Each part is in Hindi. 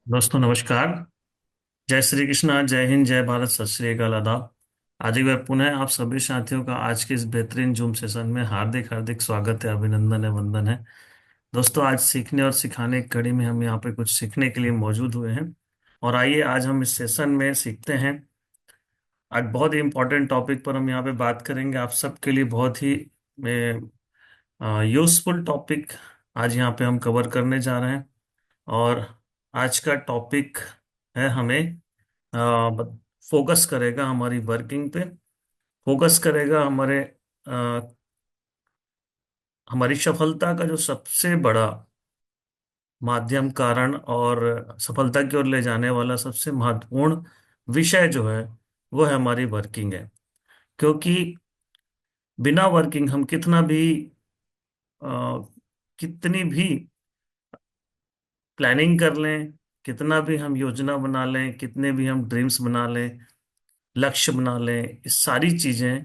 दोस्तों नमस्कार। जय श्री कृष्णा, जय हिंद, जय भारत, सत श्री अकाल, आदाब। आज एक बार पुनः आप सभी साथियों का आज के इस बेहतरीन जूम सेशन में हार्दिक हार्दिक स्वागत है, अभिनंदन है, वंदन है। दोस्तों, आज सीखने और सिखाने की कड़ी में हम यहाँ पे कुछ सीखने के लिए मौजूद हुए हैं। और आइए आज हम इस सेशन में सीखते हैं। आज बहुत ही इंपॉर्टेंट टॉपिक पर हम यहाँ पे बात करेंगे, आप सबके लिए बहुत ही यूजफुल टॉपिक आज यहाँ पे हम कवर करने जा रहे हैं। और आज का टॉपिक है हमें फोकस करेगा हमारी वर्किंग पे, फोकस करेगा हमारी सफलता का जो सबसे बड़ा माध्यम, कारण और सफलता की ओर ले जाने वाला सबसे महत्वपूर्ण विषय जो है वो है हमारी वर्किंग है। क्योंकि बिना वर्किंग हम अ, कितनी भी प्लानिंग कर लें, कितना भी हम योजना बना लें, कितने भी हम ड्रीम्स बना लें, लक्ष्य बना लें, ये सारी चीजें,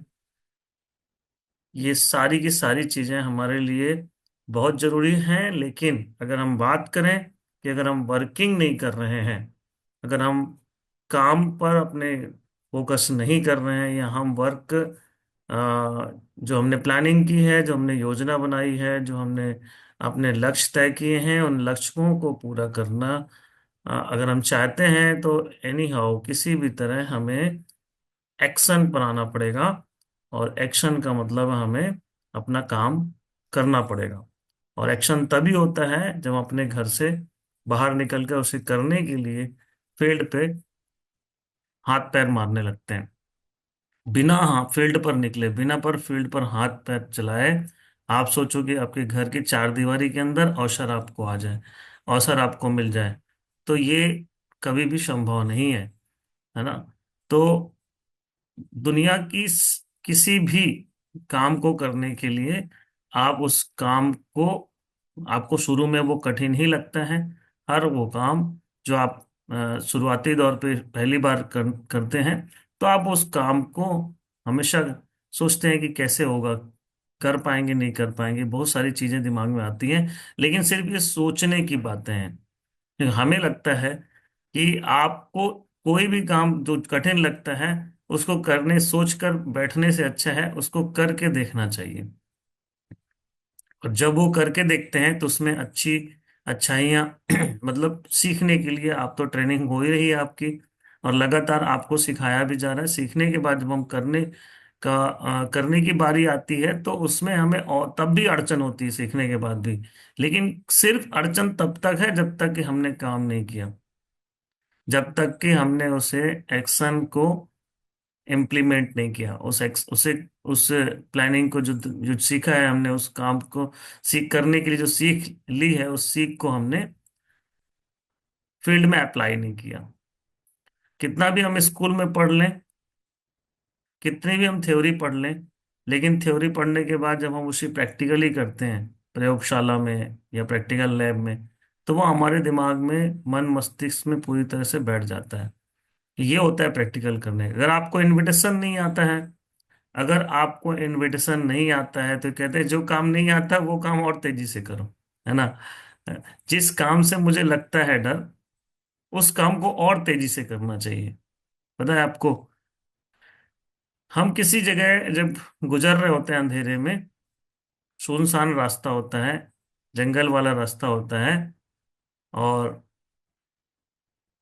ये सारी की सारी चीजें हमारे लिए बहुत जरूरी हैं। लेकिन अगर हम बात करें कि अगर हम वर्किंग नहीं कर रहे हैं, अगर हम काम पर अपने फोकस नहीं कर रहे हैं, या हम वर्क जो हमने प्लानिंग की है, जो हमने योजना बनाई है, जो हमने अपने लक्ष्य तय किए हैं, उन लक्ष्यों को पूरा करना अगर हम चाहते हैं तो एनी हाउ किसी भी तरह हमें एक्शन पर आना पड़ेगा। और एक्शन का मतलब हमें अपना काम करना पड़ेगा। और एक्शन तभी होता है जब हम अपने घर से बाहर निकल कर उसे करने के लिए फील्ड पे हाथ पैर मारने लगते हैं। बिना फील्ड पर निकले, बिना पर फील्ड पर हाथ पैर चलाए, आप सोचो कि आपके घर की चार दीवारी के अंदर अवसर आपको आ जाए, अवसर आपको मिल जाए, तो ये कभी भी संभव नहीं है ना। तो दुनिया की किसी भी काम को करने के लिए आप उस काम को, आपको शुरू में वो कठिन ही लगता है। हर वो काम जो आप शुरुआती दौर पे पहली बार करते हैं, तो आप उस काम को हमेशा सोचते हैं कि कैसे होगा, कर पाएंगे नहीं कर पाएंगे, बहुत सारी चीजें दिमाग में आती हैं। लेकिन सिर्फ ये सोचने की बातें हैं। लेकिन हमें लगता है कि आपको कोई भी काम जो कठिन लगता है उसको करने सोचकर बैठने से अच्छा है उसको करके देखना चाहिए। और जब वो करके देखते हैं तो उसमें अच्छी अच्छाइयाँ मतलब सीखने के लिए आप तो ट्रेनिंग हो ही रही है आपकी, और लगातार आपको सिखाया भी जा रहा है। सीखने के बाद जब हम करने की बारी आती है तो उसमें हमें और तब भी अड़चन होती है सीखने के बाद भी। लेकिन सिर्फ अड़चन तब तक है जब तक कि हमने काम नहीं किया, जब तक कि हमने उसे एक्शन को इम्प्लीमेंट नहीं किया, उस प्लानिंग को जो जो सीखा है हमने, उस काम को सीख करने के लिए जो सीख ली है, उस सीख को हमने फील्ड में अप्लाई नहीं किया। कितना भी हम स्कूल में पढ़ लें, कितनी भी हम थ्योरी पढ़ लें, लेकिन थ्योरी पढ़ने के बाद जब हम उसे प्रैक्टिकली करते हैं प्रयोगशाला में या प्रैक्टिकल लैब में, तो वो हमारे दिमाग में, मन मस्तिष्क में पूरी तरह से बैठ जाता है। ये होता है प्रैक्टिकल करने का। अगर आपको इनविटेशन नहीं आता है, अगर आपको इनविटेशन नहीं आता है तो कहते हैं जो काम नहीं आता वो काम और तेजी से करो, है ना। जिस काम से मुझे लगता है डर, उस काम को और तेजी से करना चाहिए। पता है आपको, हम किसी जगह जब गुजर रहे होते हैं अंधेरे में, सुनसान रास्ता होता है, जंगल वाला रास्ता होता है, और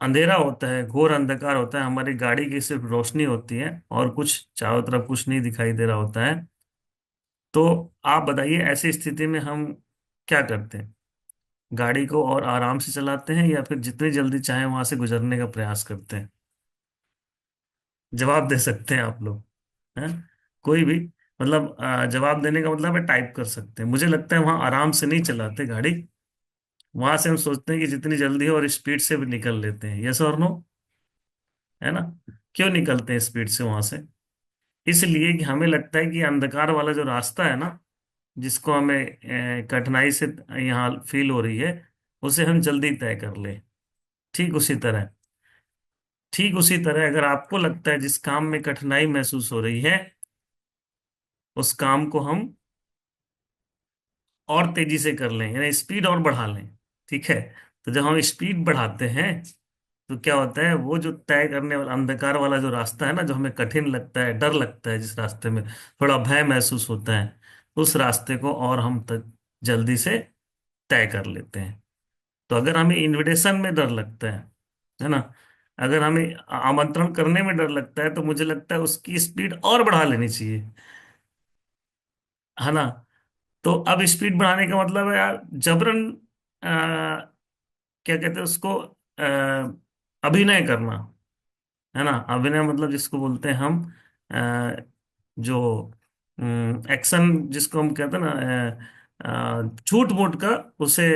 अंधेरा होता है, घोर अंधकार होता है, हमारी गाड़ी की सिर्फ रोशनी होती है और कुछ चारों तरफ कुछ नहीं दिखाई दे रहा होता है। तो आप बताइए ऐसी स्थिति में हम क्या करते हैं? गाड़ी को और आराम से चलाते हैं या फिर जितनी जल्दी चाहे वहां से गुजरने का प्रयास करते हैं? जवाब दे सकते हैं आप लोग? हैं? कोई भी, मतलब जवाब देने का मतलब है टाइप कर सकते हैं। मुझे लगता है वहां आराम से नहीं चलाते गाड़ी, वहां से हम सोचते हैं कि जितनी जल्दी हो और स्पीड से भी निकल लेते हैं। यस और नो? है ना। क्यों निकलते हैं स्पीड से वहां से? इसलिए कि हमें लगता है कि अंधकार वाला जो रास्ता है ना, जिसको हमें कठिनाई से यहाँ फील हो रही है, उसे हम जल्दी तय कर ले। ठीक उसी तरह, ठीक उसी तरह अगर आपको लगता है जिस काम में कठिनाई महसूस हो रही है, उस काम को हम और तेजी से कर लें, यानी स्पीड और बढ़ा लें। ठीक है। तो जब हम स्पीड बढ़ाते हैं तो क्या होता है, वो जो तय करने वाला अंधकार वाला जो रास्ता है ना, जो हमें कठिन लगता है, डर लगता है, जिस रास्ते में थोड़ा भय महसूस होता है, उस रास्ते को और हम तक जल्दी से तय कर लेते हैं। तो अगर हमें इनविटेशन में डर लगता है ना, अगर हमें आमंत्रण करने में डर लगता है, तो मुझे लगता है उसकी स्पीड और बढ़ा लेनी चाहिए, है ना। तो अब स्पीड बढ़ाने का मतलब है यार, जबरन क्या कहते हैं उसको, अभिनय करना, है ना। अभिनय मतलब जिसको बोलते हैं हम जो एक्शन, जिसको हम कहते हैं ना, झूठ मूठ का उसे,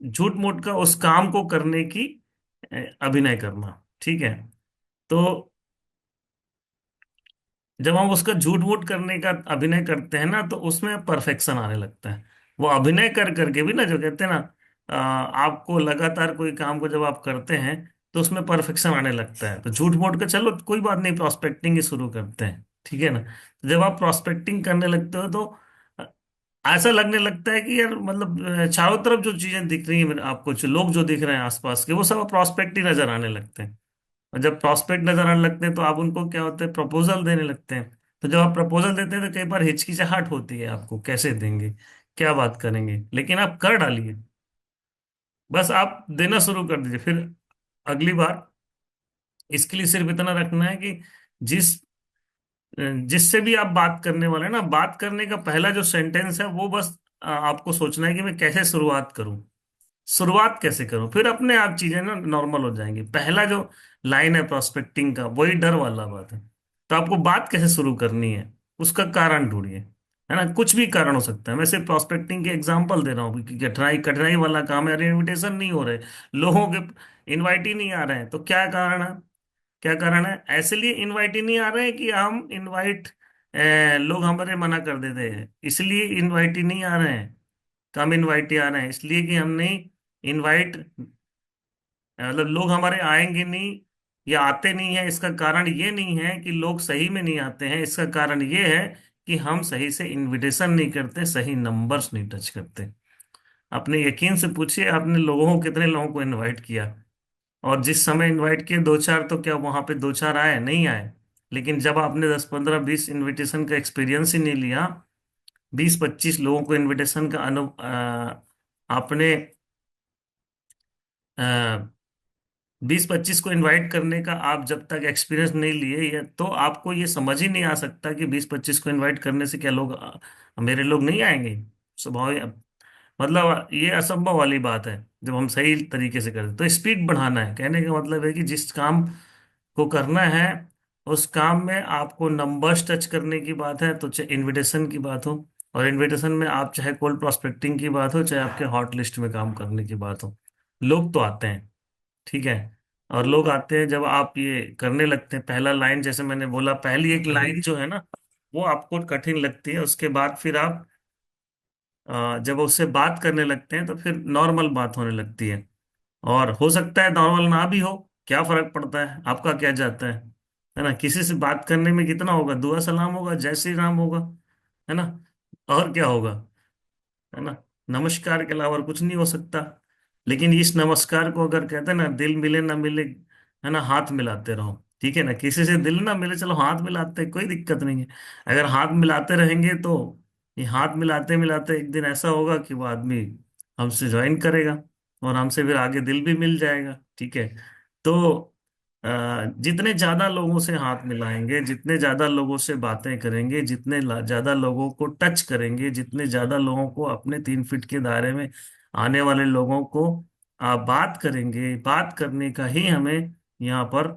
झूठ मूठ का उस काम को करने की अभिनय करना, ठीक है। तो जब हम उसका झूठ मूठ करने का अभिनय करते हैं ना, तो उसमें परफेक्शन आने लगता है। वो अभिनय कर करके भी ना, जो कहते हैं ना, आपको लगातार कोई काम को जब आप करते हैं तो उसमें परफेक्शन आने लगता है। तो झूठ मूठ का चलो कोई बात नहीं, प्रोस्पेक्टिंग ही शुरू करते हैं, ठीक है ना। तो जब आप प्रोस्पेक्टिंग करने लगते हो तो अ, ऐसा लगने लगता है कि यार मतलब चारों तरफ जो चीजें दिख रही हैं आपको, जो लोग जो दिख रहे हैं आसपास के, वो सब प्रोस्पेक्ट ही नजर आने लगते हैं। और जब प्रॉस्पेक्ट नजर आने लगते हैं तो आप उनको क्या होते हैं, प्रपोजल देने लगते हैं। तो जब आप प्रपोजल देते हैं तो कई बार हिचकिचाहट होती है आपको, कैसे देंगे, क्या बात करेंगे, लेकिन आप कर डालिए। बस आप देना शुरू कर दीजिए, फिर अगली बार इसके लिए सिर्फ इतना रखना है कि जिस जिससे भी आप बात करने वाले हैं ना, बात करने का पहला जो सेंटेंस है वो बस आपको सोचना है कि मैं कैसे शुरुआत करूं, शुरुआत कैसे करूं, फिर अपने आप चीजें ना नॉर्मल हो जाएंगी। पहला जो लाइन है प्रोस्पेक्टिंग का, वही डर वाला बात है। तो आपको बात कैसे शुरू करनी है, उसका कारण ढूंढिए, है ना। कुछ भी कारण हो सकता है, मैं सिर्फ प्रोस्पेक्टिंग के एग्जांपल दे रहा हूँ कि कठिनाई कठिनाई वाला काम है, अरे इनविटेशन नहीं हो रहे, लोगों के इनवाइट ही नहीं आ रहे हैं, तो क्या कारण है, क्या कारण है, ऐसे लिए इनवाइट ही नहीं आ रहे हैं कि हम इनवाइट, लोग हमारे मना कर देते हैं, इसलिए इनवाइट ही नहीं आ रहे हैं। कम इनवाइट ही आ रहे हैं इसलिए कि हमने इनवाइट, मतलब लोग हमारे आएंगे नहीं या आते नहीं है, इसका कारण ये नहीं है कि लोग सही में नहीं आते हैं, इसका कारण ये है कि हम सही से इनविटेशन नहीं करते, सही नंबर्स नहीं टच करते। अपने यकीन से पूछिए, आपने लोगों को, कितने लोगों को इनवाइट किया, और जिस समय इनवाइट किए दो चार, तो क्या वहां पे दो चार आए, नहीं आए। लेकिन जब आपने 10 15 20 इनविटेशन का एक्सपीरियंस ही नहीं लिया, 20 25 लोगों को इनविटेशन का आपने 20 25 को इनवाइट करने का आप जब तक एक्सपीरियंस नहीं लिए, ये तो आपको ये समझ ही नहीं आ सकता कि 20 25 को इनवाइट करने से क्या लोग मेरे लोग नहीं आएंगे। स्वभाव मतलब ये असंभव वाली बात है जब हम सही तरीके से करते। तो स्पीड बढ़ाना है, कहने का मतलब है कि जिस काम को करना है, उस काम में आपको नंबर्स टच करने की बात है, तो चाहे इनविटेशन की बात हो, और इनविटेशन में आप चाहे कोल्ड प्रोस्पेक्टिंग की बात हो, चाहे आपके हॉट लिस्ट में काम करने की बात हो, लोग तो आते हैं, ठीक है। और लोग आते हैं जब आप ये करने लगते हैं, पहला लाइन जैसे मैंने बोला, पहली एक लाइन जो है ना, वो आपको कठिन लगती है, उसके बाद फिर आप जब उससे बात करने लगते हैं तो फिर नॉर्मल बात होने लगती है। और हो सकता है नॉर्मल ना भी हो, क्या फर्क पड़ता है, आपका क्या जाता है ना। किसी से बात करने में कितना होगा, दुआ सलाम होगा, जय श्री राम होगा, है ना, और क्या होगा, है ना। नमस्कार के अलावा और कुछ नहीं हो सकता। लेकिन इस नमस्कार को अगर कहते हैं ना, दिल मिले ना मिले, है ना, हाथ मिलाते रहो, ठीक है ना। किसी से दिल ना मिले, चलो हाथ मिलाते हैं, कोई दिक्कत नहीं है। अगर हाथ मिलाते रहेंगे तो ये हाथ मिलाते मिलाते एक दिन ऐसा होगा कि वो आदमी हमसे ज्वाइन करेगा, और हमसे फिर आगे दिल भी मिल जाएगा, ठीक है। तो जितने ज्यादा लोगों से हाथ मिलाएंगे, जितने ज्यादा लोगों से बातें करेंगे, जितने ज्यादा लोगों को टच करेंगे, जितने ज्यादा लोगों को अपने 3 फीट के दायरे में आने वाले लोगों को बात करेंगे, बात करने का ही हमें यहाँ पर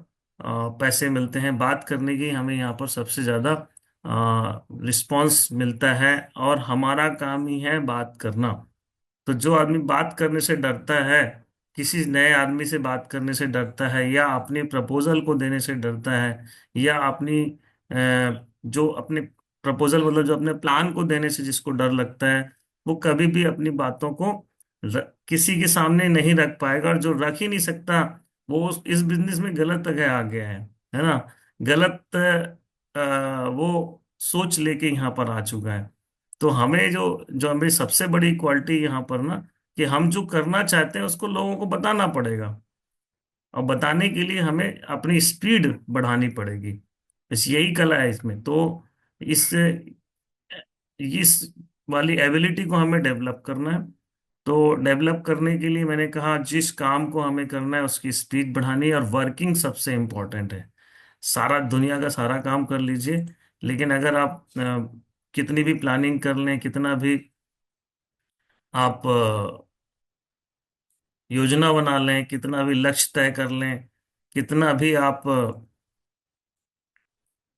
पैसे मिलते हैं, बात करने की हमें यहाँ पर सबसे ज्यादा रिस्पांस मिलता है, और हमारा काम ही है बात करना। तो जो आदमी बात करने से डरता है, किसी नए आदमी से बात करने से डरता है, या अपनी प्रपोजल को देने से डरता है, या अपनी जो अपने प्रपोजल मतलब जो अपने प्लान को देने से जिसको डर लगता है, वो कभी भी अपनी बातों को किसी के सामने नहीं रख पाएगा। और जो रख ही नहीं सकता, वो इस बिजनेस में गलत जगह आ गया है ना। गलत वो सोच लेके यहाँ पर आ चुका है। तो हमें जो जो हमें सबसे बड़ी क्वालिटी यहाँ पर ना, कि हम जो करना चाहते हैं उसको लोगों को बताना पड़ेगा, और बताने के लिए हमें अपनी स्पीड बढ़ानी पड़ेगी। बस यही कला है इसमें। तो इस वाली एबिलिटी को हमें डेवलप करना है। तो डेवलप करने के लिए मैंने कहा जिस काम को हमें करना है उसकी स्पीड बढ़ानी है, और वर्किंग सबसे इम्पोर्टेंट है। सारा दुनिया का सारा काम कर लीजिए, लेकिन अगर आप कितनी भी प्लानिंग कर लें, कितना भी आप योजना बना लें, कितना भी लक्ष्य तय कर लें, कितना भी आप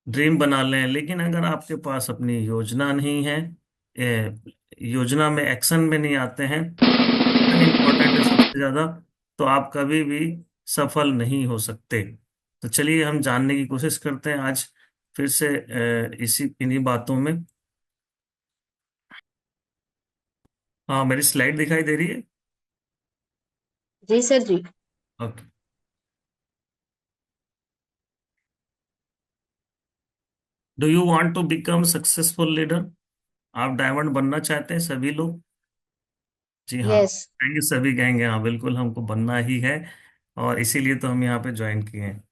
ड्रीम बना लें, लेकिन अगर आपके पास अपनी योजना नहीं है, योजना में एक्शन में नहीं आते हैं, इम्पोर्टेंट है सबसे ज्यादा, तो आप कभी भी सफल नहीं हो सकते। तो चलिए हम जानने की कोशिश करते हैं आज फिर से इसी इन्हीं बातों में। हाँ, मेरी स्लाइड दिखाई दे रही है? जी सर जी। Okay. Do you want to become successful leader? आप डायमंड बनना चाहते हैं सभी लोग? जी हाँ, यस। कहेंगे, सभी कहेंगे हाँ बिल्कुल हमको बनना ही है, और इसीलिए तो हम यहाँ पे ज्वाइन किए हैं।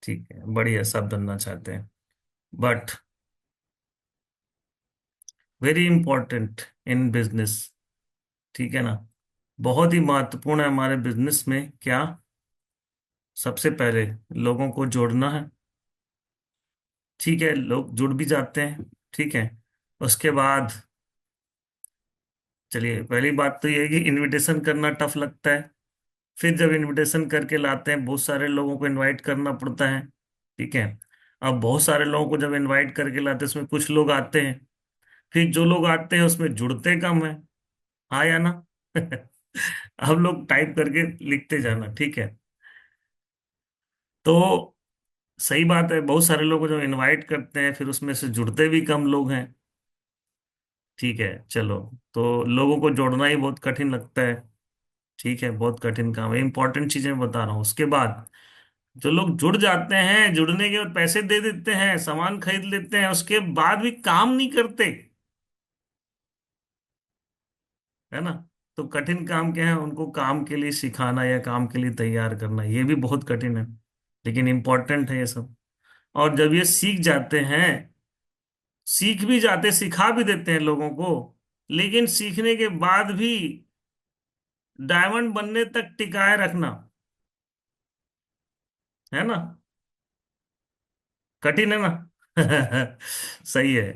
ठीक है, बढ़िया, सब बनना चाहते हैं। But very important in business, ठीक है ना, बहुत ही महत्वपूर्ण है हमारे बिजनेस में क्या? सबसे पहले लोगों को जोड़ना है। ठीक है, लोग जुड़ भी जाते हैं। ठीक है, उसके बाद चलिए, पहली बात तो ये है कि इनविटेशन करना टफ लगता है। फिर जब इनविटेशन करके लाते हैं, बहुत सारे लोगों को इनवाइट करना पड़ता है। ठीक है, अब बहुत सारे लोगों को जब इनवाइट करके लाते हैं, उसमें कुछ लोग आते हैं, फिर जो लोग आते हैं उसमें जुड़ते कम है। हाँ या ना? अब लोग टाइप करके लिखते जाना, ठीक है। तो सही बात है, बहुत सारे लोग को जब इनवाइट करते हैं फिर उसमें से जुड़ते भी कम लोग हैं। ठीक है, चलो, तो लोगों को जोड़ना ही बहुत कठिन लगता है। ठीक है, बहुत कठिन काम है, इंपॉर्टेंट चीजें बता रहा हूँ। उसके बाद जो लोग जुड़ जाते हैं, जुड़ने के बाद पैसे दे देते हैं, सामान खरीद लेते हैं, उसके बाद भी काम नहीं करते, है ना? तो कठिन काम क्या है? उनको काम के लिए सिखाना या काम के लिए तैयार करना, ये भी बहुत कठिन है, लेकिन इंपॉर्टेंट है ये सब। और जब ये सीख जाते हैं, सीख भी जाते, सिखा भी देते हैं लोगों को, लेकिन सीखने के बाद भी डायमंड बनने तक टिकाए रखना, है ना, कठिन है ना? सही है,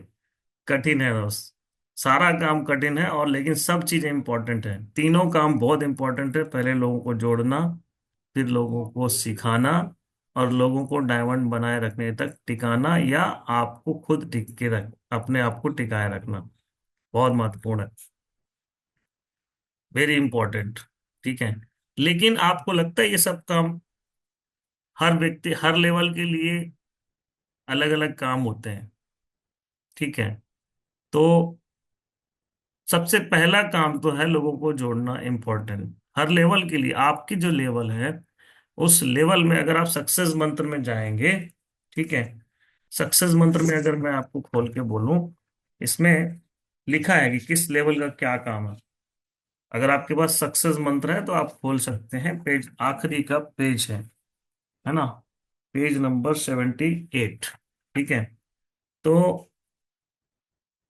कठिन है दोस्त। सारा काम कठिन है, और लेकिन सब चीजें इंपॉर्टेंट है। तीनों काम बहुत इंपॉर्टेंट है, पहले लोगों को जोड़ना, फिर लोगों को सिखाना, और लोगों को डायमंड बनाए रखने तक टिकाना, या आपको खुद टिक के रख अपने आप को टिकाए रखना, बहुत महत्वपूर्ण है, वेरी इंपॉर्टेंट। ठीक है, लेकिन आपको लगता है ये सब काम हर व्यक्ति, हर लेवल के लिए अलग अलग काम होते हैं? ठीक है, तो सबसे पहला काम तो है लोगों को जोड़ना, इम्पोर्टेंट हर लेवल के लिए। आपकी जो लेवल है, उस लेवल में अगर आप सक्सेस मंत्र में जाएंगे, ठीक है, सक्सेस मंत्र में अगर मैं आपको खोल के बोलूं, इसमें लिखा है कि किस लेवल का क्या काम है। अगर आपके पास सक्सेस मंत्र है तो आप खोल सकते हैं, पेज आखिरी का पेज है ना, पेज नंबर 78। ठीक है, तो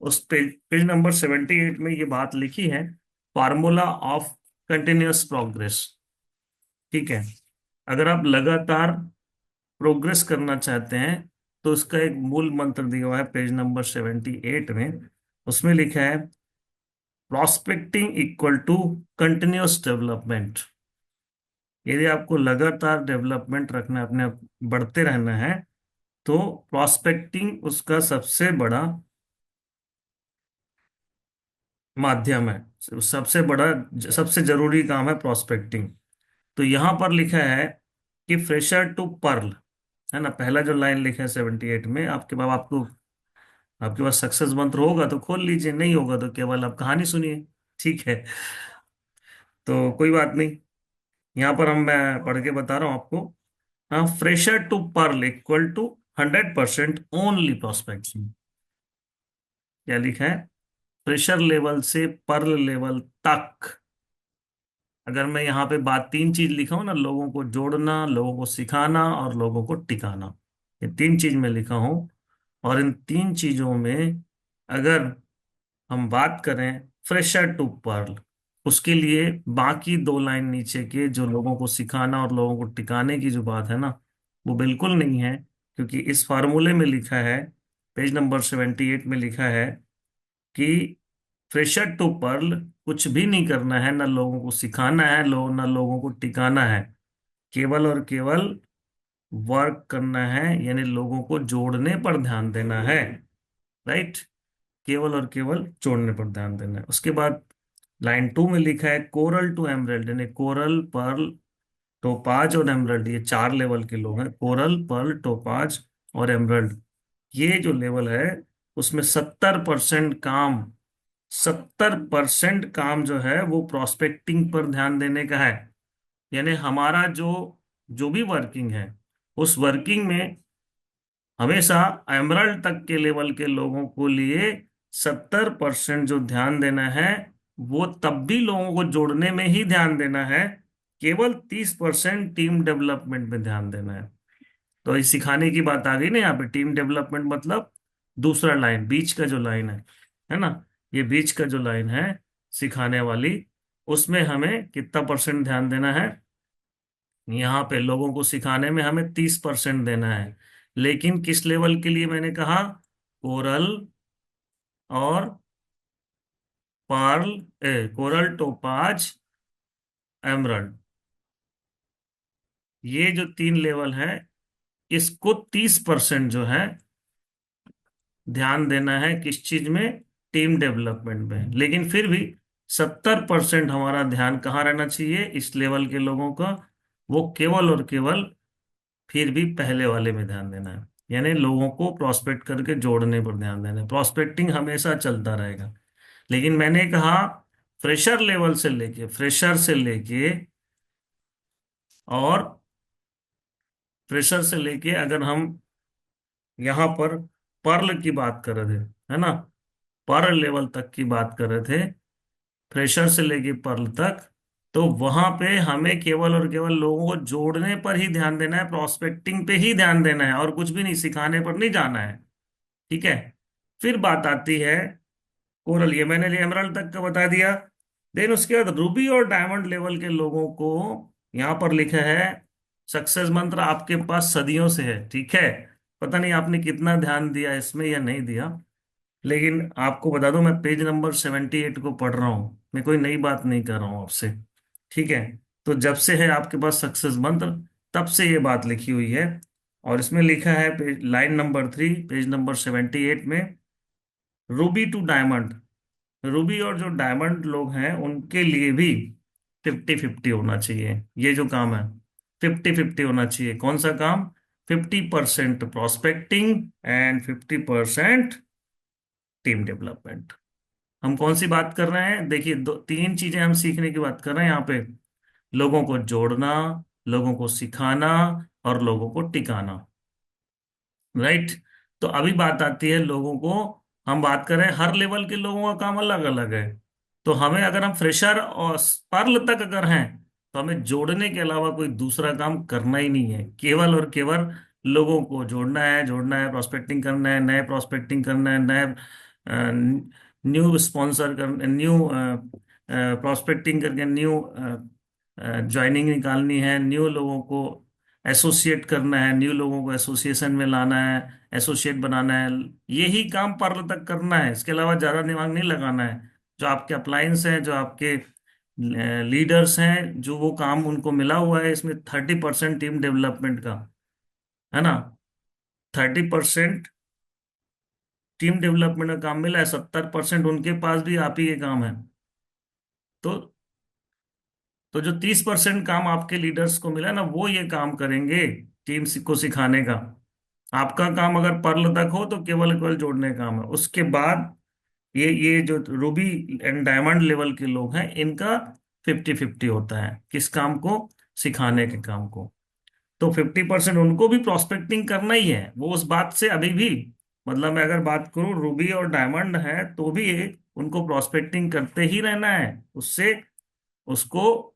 उस पेज नंबर 78 में ये बात लिखी है, फार्मूला ऑफ कंटिन्यूअस प्रोग्रेस। ठीक है, अगर आप लगातार प्रोग्रेस करना चाहते हैं, तो उसका एक मूल मंत्र दिया हुआ है पेज नंबर 78 में। उसमें लिखा है, prospecting equal to continuous development. यदि आपको लगातार डेवलपमेंट रखना है, अपने आप बढ़ते रहना है, तो प्रोस्पेक्टिंग उसका सबसे बड़ा माध्यम है, सबसे बड़ा, सबसे जरूरी काम है प्रोस्पेक्टिंग। तो यहां पर लिखा है कि फ्रेशर टू पर्ल, है ना, पहला जो लाइन लिखा है 78 में, आपके पास सक्सेस मंत्र होगा तो खोल लीजिए, नहीं होगा तो केवल आप कहानी सुनिए। ठीक है, तो कोई बात नहीं, यहाँ पर मैं पढ़ के बता रहा हूँ आपको। हाँ, fresher to pearl equal to 100% only prospection. क्या लिखा है? प्रेशर लेवल से पर्ल लेवल तक अगर मैं यहाँ पे बात तीन चीज लिखा हूं ना, लोगों को जोड़ना, लोगों को सिखाना और लोगों को टिकाना, ये तीन चीज मैं लिखा हूं। और इन तीन चीजों में अगर हम बात करें फ्रेशर टू पर्ल, उसके लिए बाकी दो लाइन नीचे के जो लोगों को सिखाना और लोगों को टिकाने की जो बात है ना, वो बिल्कुल नहीं है। क्योंकि इस फार्मूले में लिखा है, पेज नंबर 78 में लिखा है कि फ्रेशर टू पर्ल कुछ भी नहीं करना है, ना लोगों को सिखाना है, ना लोगों को टिकाना है, केवल और केवल वर्क करना है, यानी लोगों को जोड़ने पर ध्यान देना है। राइट, केवल और केवल जोड़ने पर ध्यान देना है। उसके बाद लाइन 2 में लिखा है कोरल टू एमरल्ड, यानी कोरल, पर्ल, टोपाज और एमरल्ड, ये चार लेवल के लोग हैं, कोरल, पर्ल, टोपाज और एमरल्ड। ये जो लेवल है उसमें 70% काम, 70% काम जो है वो प्रोस्पेक्टिंग पर ध्यान देने का है। यानी हमारा जो जो भी वर्किंग है, उस वर्किंग में हमेशा एमरल्ड तक के लेवल के लोगों को लिए 70% जो ध्यान देना है, वो तब भी लोगों को जोड़ने में ही ध्यान देना है। केवल 30% टीम डेवलपमेंट में ध्यान देना है। तो इस सिखाने की बात आ गई ना यहाँ पे, टीम डेवलपमेंट मतलब दूसरा लाइन, बीच का जो लाइन है ना, ये बीच का जो लाइन है सिखाने वाली, उसमें हमें कितना परसेंट ध्यान देना है? यहाँ पे लोगों को सिखाने में हमें 30% देना है। लेकिन किस लेवल के लिए मैंने कहा? कोरल और पर्ल, कोरल, टोपाज, एमरल्ड, ये जो तीन लेवल है, इसको 30% जो है ध्यान देना है। किस चीज में? टीम डेवलपमेंट में। लेकिन फिर भी 70% हमारा ध्यान कहाँ रहना चाहिए इस लेवल के लोगों का? वो केवल और केवल फिर भी पहले वाले में ध्यान देना है, यानी लोगों को प्रोस्पेक्ट करके जोड़ने पर ध्यान देना है। प्रोस्पेक्टिंग हमेशा चलता रहेगा। लेकिन मैंने कहा फ्रेशर से लेके और फ्रेशर से लेके अगर हम यहाँ पर पर्ल की बात कर रहे थे, है ना, पर्ल लेवल तक की बात कर रहे थे, फ्रेशर से लेके पर्ल तक, तो वहां पे हमें केवल और केवल लोगों को जोड़ने पर ही ध्यान देना है, प्रोस्पेक्टिंग पे ही ध्यान देना है, और कुछ भी नहीं, सिखाने पर नहीं जाना है। ठीक है। फिर बात आती है कोरल, ये मैंने एमरल्ड तक का बता दिया। देन उसके बाद रूबी और डायमंड लेवल के लोगों को यहां पर लिखा है सक्सेस मंत्र आपके पास सदियों से है। ठीक है, पता नहीं आपने कितना ध्यान दिया इसमें या नहीं दिया, लेकिन आपको बता दूं, मैं पेज नंबर 78 को पढ़ रहा हूँ, मैं कोई नई बात नहीं कर रहा हूँ आपसे। ठीक है, तो जब से है आपके पास सक्सेस मंत्र, तब से ये बात लिखी हुई है। और इसमें लिखा है page line number 3, page number 78 में, रूबी टू डायमंड, रूबी और जो डायमंड लोग हैं उनके लिए भी 50-50 होना चाहिए। ये जो काम है 50-50 होना चाहिए। कौन सा काम? 50% प्रोस्पेक्टिंग एंड 50% टीम डेवलपमेंट। हम कौन सी बात कर रहे हैं? देखिए, दो तीन चीजें हम सीखने की बात कर रहे हैं यहाँ पे, लोगों को जोड़ना, लोगों को सिखाना और लोगों को टिकाना। राइट। तो अभी बात आती है लोगों को, हम बात कर रहे हैं हर लेवल के लोगों का काम अलग अलग है। तो हमें, अगर हम फ्रेशर और पर्ल तक अगर हैं, तो हमें जोड़ने के अलावा कोई दूसरा काम करना ही नहीं है, केवल और केवल लोगों को जोड़ना है, जोड़ना है, प्रोस्पेक्टिंग करना है, नए प्रोस्पेक्टिंग करना है, नए न्यू स्पॉन्सर कर, न्यू प्रोस्पेक्टिंग करके न्यू ज्वाइनिंग निकालनी है, न्यू लोगों को एसोसिएट करना है, न्यू लोगों को एसोसिएशन में लाना है, एसोसिएट बनाना है। यही काम पर्ल तक करना है, इसके अलावा ज्यादा दिमाग नहीं लगाना है। जो आपके अप्लायंस हैं, जो आपके लीडर्स हैं, जो वो काम उनको मिला हुआ है, इसमें 30% टीम डेवलपमेंट का, है ना, 30% टीम डेवलपमेंट का काम मिला है, 70% उनके पास भी आप ही के काम है। तो जो 30% काम आपके लीडर्स को मिला ना, वो ये काम करेंगे टीम को सिखाने का। आपका काम अगर पर्ल तक हो तो केवल केवल जोड़ने का काम है। उसके बाद ये जो रूबी एंड डायमंड लेवल के लोग हैं, इनका 50-50 होता है, किस काम को? सिखाने के काम को। तो 50% उनको भी प्रोस्पेक्टिंग करना ही है, वो उस बात से अभी भी, मतलब मैं अगर बात करूं रूबी और डायमंड है तो भी उनको प्रोस्पेक्टिंग करते ही रहना है, उससे उसको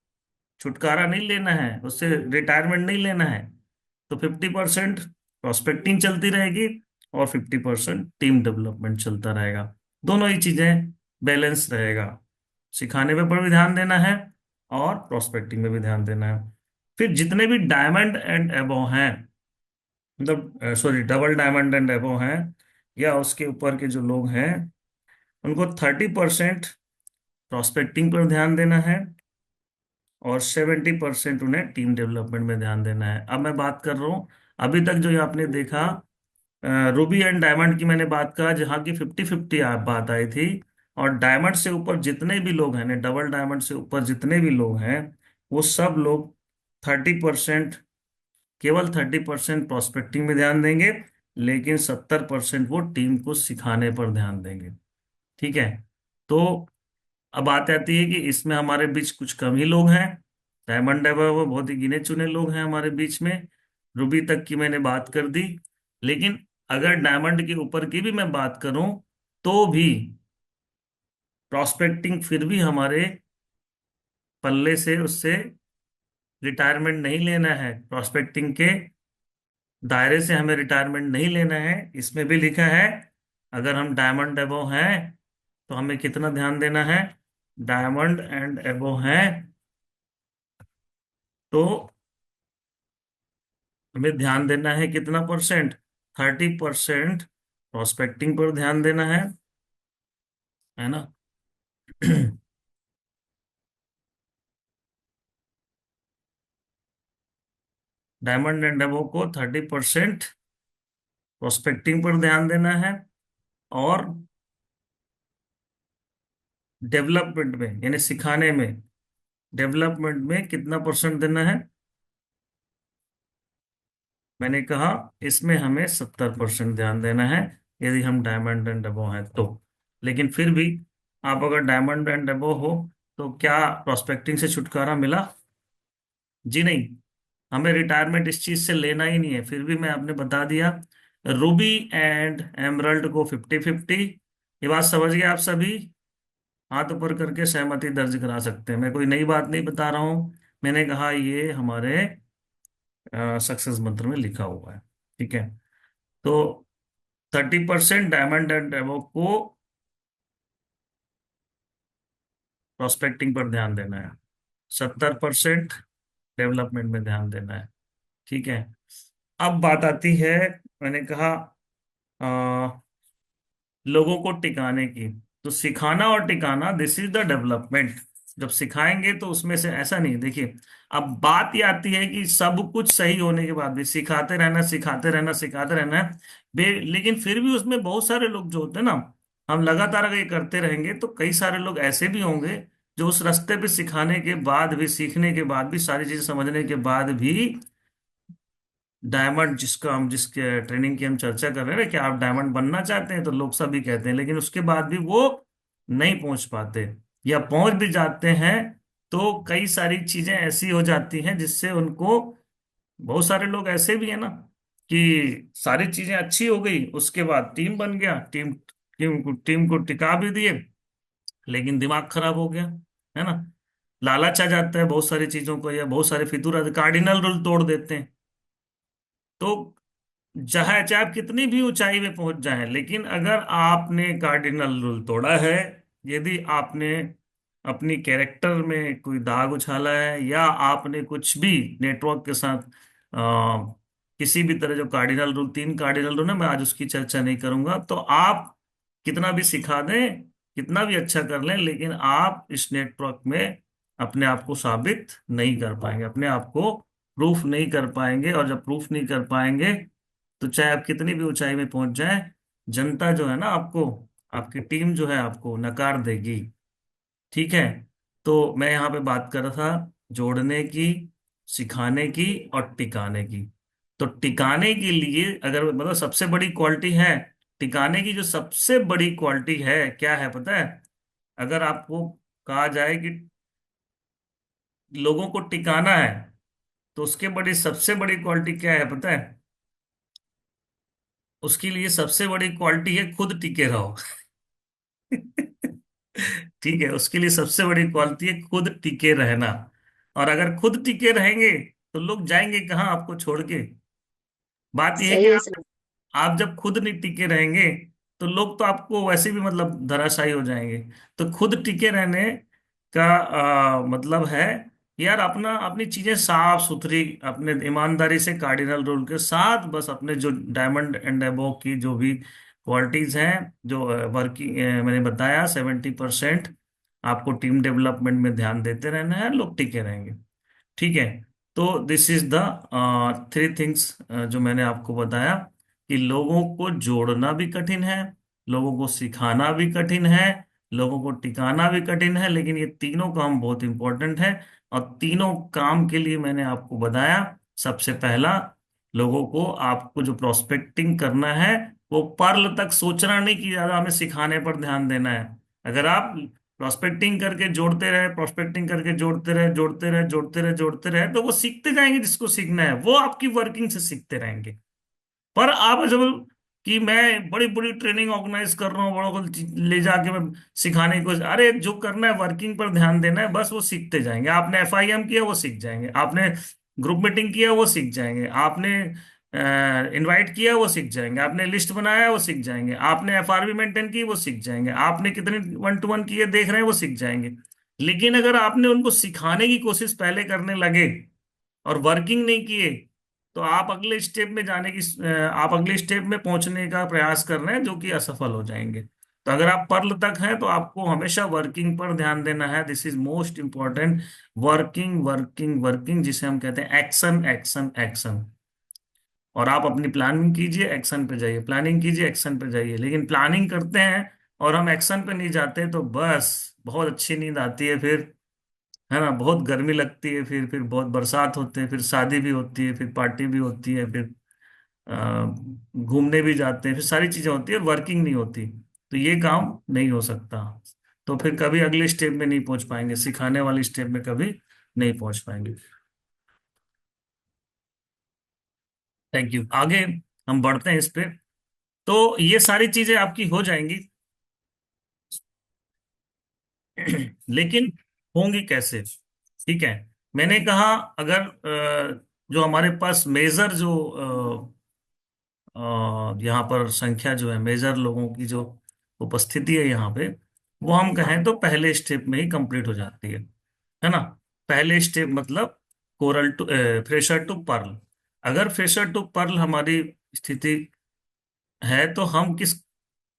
छुटकारा नहीं लेना है, उससे रिटायरमेंट नहीं लेना है, तो 50% प्रोस्पेक्टिंग चलती रहेगी और 50% टीम डेवलपमेंट चलता रहेगा। दोनों ही चीजें बैलेंस रहेगा। सिखाने पे पर भी ध्यान देना है और प्रोस्पेक्टिंग में भी ध्यान देना है। फिर जितने भी डायमंड एंड एबो हैं, मतलब सॉरी डबल डायमंड एंड एबो हैं या उसके ऊपर के जो लोग हैं, उनको 30% प्रोस्पेक्टिंग पर ध्यान देना है और 70% उन्हें टीम डेवलपमेंट में ध्यान देना है। अब मैं बात कर रहा हूँ, अभी तक जो ये आपने देखा, रूबी एंड डायमंड की मैंने बात कहा, जहाँ की 50-50 बात आई थी। और डायमंड से ऊपर जितने भी लोग हैं, डबल डायमंड से ऊपर जितने भी लोग हैं, वो सब लोग 30%, केवल 30% प्रोस्पेक्टिंग में ध्यान देंगे, लेकिन 70% वो टीम को सिखाने पर ध्यान देंगे। ठीक है। तो अब बात आती है कि इसमें हमारे बीच कुछ कम ही लोग हैं, डायमंड है वो बहुत ही गिने चुने लोग हैं हमारे बीच में। रूबी तक की मैंने बात कर दी, लेकिन अगर डायमंड के ऊपर की भी मैं बात करूं, तो भी प्रोस्पेक्टिंग फिर भी हमारे पल्ले से, उससे रिटायरमेंट नहीं लेना है, प्रोस्पेक्टिंग के दायरे से हमें रिटायरमेंट नहीं लेना है। इसमें भी लिखा है, अगर हम डायमंड एबो हैं तो हमें कितना ध्यान देना है, डायमंड एंड एबो हैं तो हमें ध्यान देना है कितना परसेंट, 30% प्रोस्पेक्टिंग पर ध्यान देना है ना। डायमंड एंड एबो को 30% प्रोस्पेक्टिंग पर ध्यान देना है और डेवलपमेंट में यानी सिखाने में, डेवलपमेंट में कितना परसेंट देना है, मैंने कहा इसमें हमें 70% ध्यान देना है, यदि हम डायमंड एंड अबो हैं तो। लेकिन फिर भी आप अगर डायमंड एंड अबो हो, तो क्या प्रोस्पेक्टिंग से छुटकारा मिला? जी नहीं, हमें रिटायरमेंट इस चीज से लेना ही नहीं है। फिर भी मैं आपने बता दिया, रूबी एंड एमरल्ड को 50-50। ये बात समझ गए आप सभी? हाथ ऊपर करके सहमति दर्ज करा सकते हैं, मैं कोई नई बात नहीं बता रहा हूं। मैंने कहा ये हमारे सक्सेस मंत्र में लिखा हुआ है। ठीक है। तो 30% डायमंड एंड एबो को प्रोस्पेक्टिंग पर ध्यान देना है, 70% डेवलपमेंट में ध्यान देना है। ठीक है। अब बात आती है, मैंने कहा लोगों को टिकाने की। तो सिखाना और टिकाना, दिस इज द डेवलपमेंट। जब सिखाएंगे तो उसमें से ऐसा नहीं, देखिए, अब बात ये आती है कि सब कुछ सही होने के बाद भी सिखाते रहना, सिखाते रहना, सिखाते रहना है लेकिन फिर भी उसमें बहुत सारे लोग जो होते हैं ना, हम लगातार अगर ये करते रहेंगे तो कई सारे लोग ऐसे भी होंगे जो उस रास्ते पे सिखाने के बाद भी, सीखने के बाद भी, सारी चीजें समझने के बाद भी, डायमंड जिसका हम, जिसके ट्रेनिंग की हम चर्चा कर रहे हैं ना, कि आप डायमंड बनना चाहते हैं, तो लोग सभी कहते हैं, लेकिन उसके बाद भी वो नहीं पहुंच पाते, या पहुंच भी जाते हैं तो कई सारी चीजें ऐसी हो जाती हैं जिससे उनको, बहुत सारे लोग ऐसे भी है ना कि सारी चीजें अच्छी हो गई, उसके बाद टीम बन गया, टीम को टिका भी दिए, लेकिन दिमाग खराब हो गया, है ना। लालच आ जाता है बहुत सारी चीजों को, या बहुत सारे फितूर कार्डिनल रूल तोड़ देते हैं। तो चाहे चाहे आप कितनी भी ऊंचाई में पहुंच जाएं, लेकिन अगर आपने कार्डिनल रूल तोड़ा है, यदि आपने अपनी कैरेक्टर में कोई दाग उछाला है, या आपने कुछ भी नेटवर्क के साथ किसी भी तरह, जो कार्डिनल रूल, 3 कार्डिनल रूल है, मैं आज उसकी चर्चा नहीं करूंगा, तो आप कितना भी सिखा दें, कितना भी अच्छा कर लें, लेकिन आप इस नेटवर्क में अपने आप को साबित नहीं कर पाएंगे, अपने आप को प्रूफ नहीं कर पाएंगे। और जब प्रूफ नहीं कर पाएंगे, तो चाहे आप कितनी भी ऊंचाई में पहुंच जाएं, जनता जो है ना आपको, आपकी टीम जो है आपको नकार देगी। ठीक है। तो मैं यहाँ पे बात कर रहा था जोड़ने की, सिखाने की और टिकाने की। तो टिकाने के लिए अगर मतलब सबसे बड़ी क्वालिटी है, टिकाने की जो सबसे बड़ी क्वालिटी है क्या है पता है? अगर आपको कहा जाए कि लोगों को टिकाना है, तो उसके बड़ी सबसे बड़ी क्वालिटी क्या है पता है? उसके लिए सबसे बड़ी क्वालिटी है खुद टिके रहो। ठीक है, उसके लिए सबसे बड़ी क्वालिटी है खुद टिके रहना। और अगर खुद टिके रहेंगे तो लोग जाएंगे कहाँ आपको छोड़ के। बात यह है कि सही है सर। आप जब खुद नहीं टिके रहेंगे तो लोग तो आपको वैसे भी मतलब धराशायी हो जाएंगे। तो खुद टिके रहने का मतलब है यार अपना अपनी चीजें साफ सुथरी, अपने ईमानदारी से कार्डिनल रूल के साथ, बस अपने जो डायमंड एंड एबो की जो भी क्वालिटीज हैं, जो वर्किंग मैंने बताया 70% आपको टीम डेवलपमेंट में ध्यान देते रहना है, लोग टिके रहेंगे। ठीक है। तो दिस इज द 3 थिंग्स जो मैंने आपको बताया कि लोगों को जोड़ना भी कठिन है, लोगों को सिखाना भी कठिन है, लोगों को टिकाना भी कठिन है, लेकिन ये तीनों काम बहुत इंपॉर्टेंट है। और तीनों काम के लिए मैंने आपको बताया, सबसे पहला, लोगों को आपको जो प्रोस्पेक्टिंग करना है वो पर्ल तक सोचना नहीं कि ज्यादा हमें सिखाने पर ध्यान देना है। अगर आप प्रोस्पेक्टिंग करके जोड़ते रहे, प्रोस्पेक्टिंग करके जोड़ते रहे, जोड़ते रहे, जोड़ते रहे, जोड़ते रहे, तो वो सीखते जाएंगे, जिसको सीखना है वो आपकी वर्किंग से सीखते रहेंगे। पर आप जब कि मैं बड़ी बड़ी ट्रेनिंग ऑर्गेनाइज कर रहा हूँ, बड़ों को ले जाके मैं सिखाने की कोशिश, अरे जो करना है वर्किंग पर ध्यान देना है, बस वो सीखते जाएंगे। आपने एफआईएम किया वो सीख जाएंगे, आपने ग्रुप मीटिंग किया वो सीख जाएंगे, आपने इनवाइट किया वो सीख जाएंगे, आपने लिस्ट बनाया वो सीख जाएंगे, आपने एफआरबी मेंटेन की वो सीख जाएंगे, आपने कितने 1-to-1 किए देख रहे हैं वो सीख जाएंगे। लेकिन अगर आपने उनको सिखाने की कोशिश पहले करने लगे और वर्किंग नहीं किए, तो आप अगले स्टेप में जाने की आप अगले स्टेप में पहुंचने का प्रयास कर रहे हैं जो कि असफल हो जाएंगे। तो अगर आप पर्ल तक हैं तो आपको हमेशा वर्किंग पर ध्यान देना है, this is most important. Working working working, जिसे हम कहते हैं एक्शन एक्शन एक्शन। और आप अपनी प्लानिंग कीजिए, एक्शन पे जाइए, प्लानिंग कीजिए, एक्शन पे जाइए। लेकिन प्लानिंग करते हैं और हम एक्शन पे नहीं जाते तो बस बहुत अच्छी नींद आती है फिर, है ना, बहुत गर्मी लगती है, फिर बहुत बरसात होते हैं, फिर शादी भी होती है, फिर पार्टी भी होती है, फिर घूमने भी जाते हैं, फिर सारी चीजें होती है, वर्किंग नहीं होती। तो ये काम नहीं हो सकता। तो फिर कभी अगले स्टेप में नहीं पहुंच पाएंगे, सिखाने वाली स्टेप में कभी नहीं पहुंच पाएंगे। Thank you. आगे हम बढ़ते हैं इस पे। तो ये सारी चीजें आपकी हो जाएंगी। लेकिन होंगी कैसे? ठीक है। मैंने कहा अगर जो हमारे पास मेजर जो यहाँ पर संख्या जो है, मेजर लोगों की जो उपस्थिति है यहाँ पे, वो हम कहें तो पहले स्टेप में ही कंप्लीट हो जाती है ना। पहले स्टेप मतलब coral to fresher to pearl. अगर फ्रेशर टू पर्ल हमारी स्थिति है तो हम किस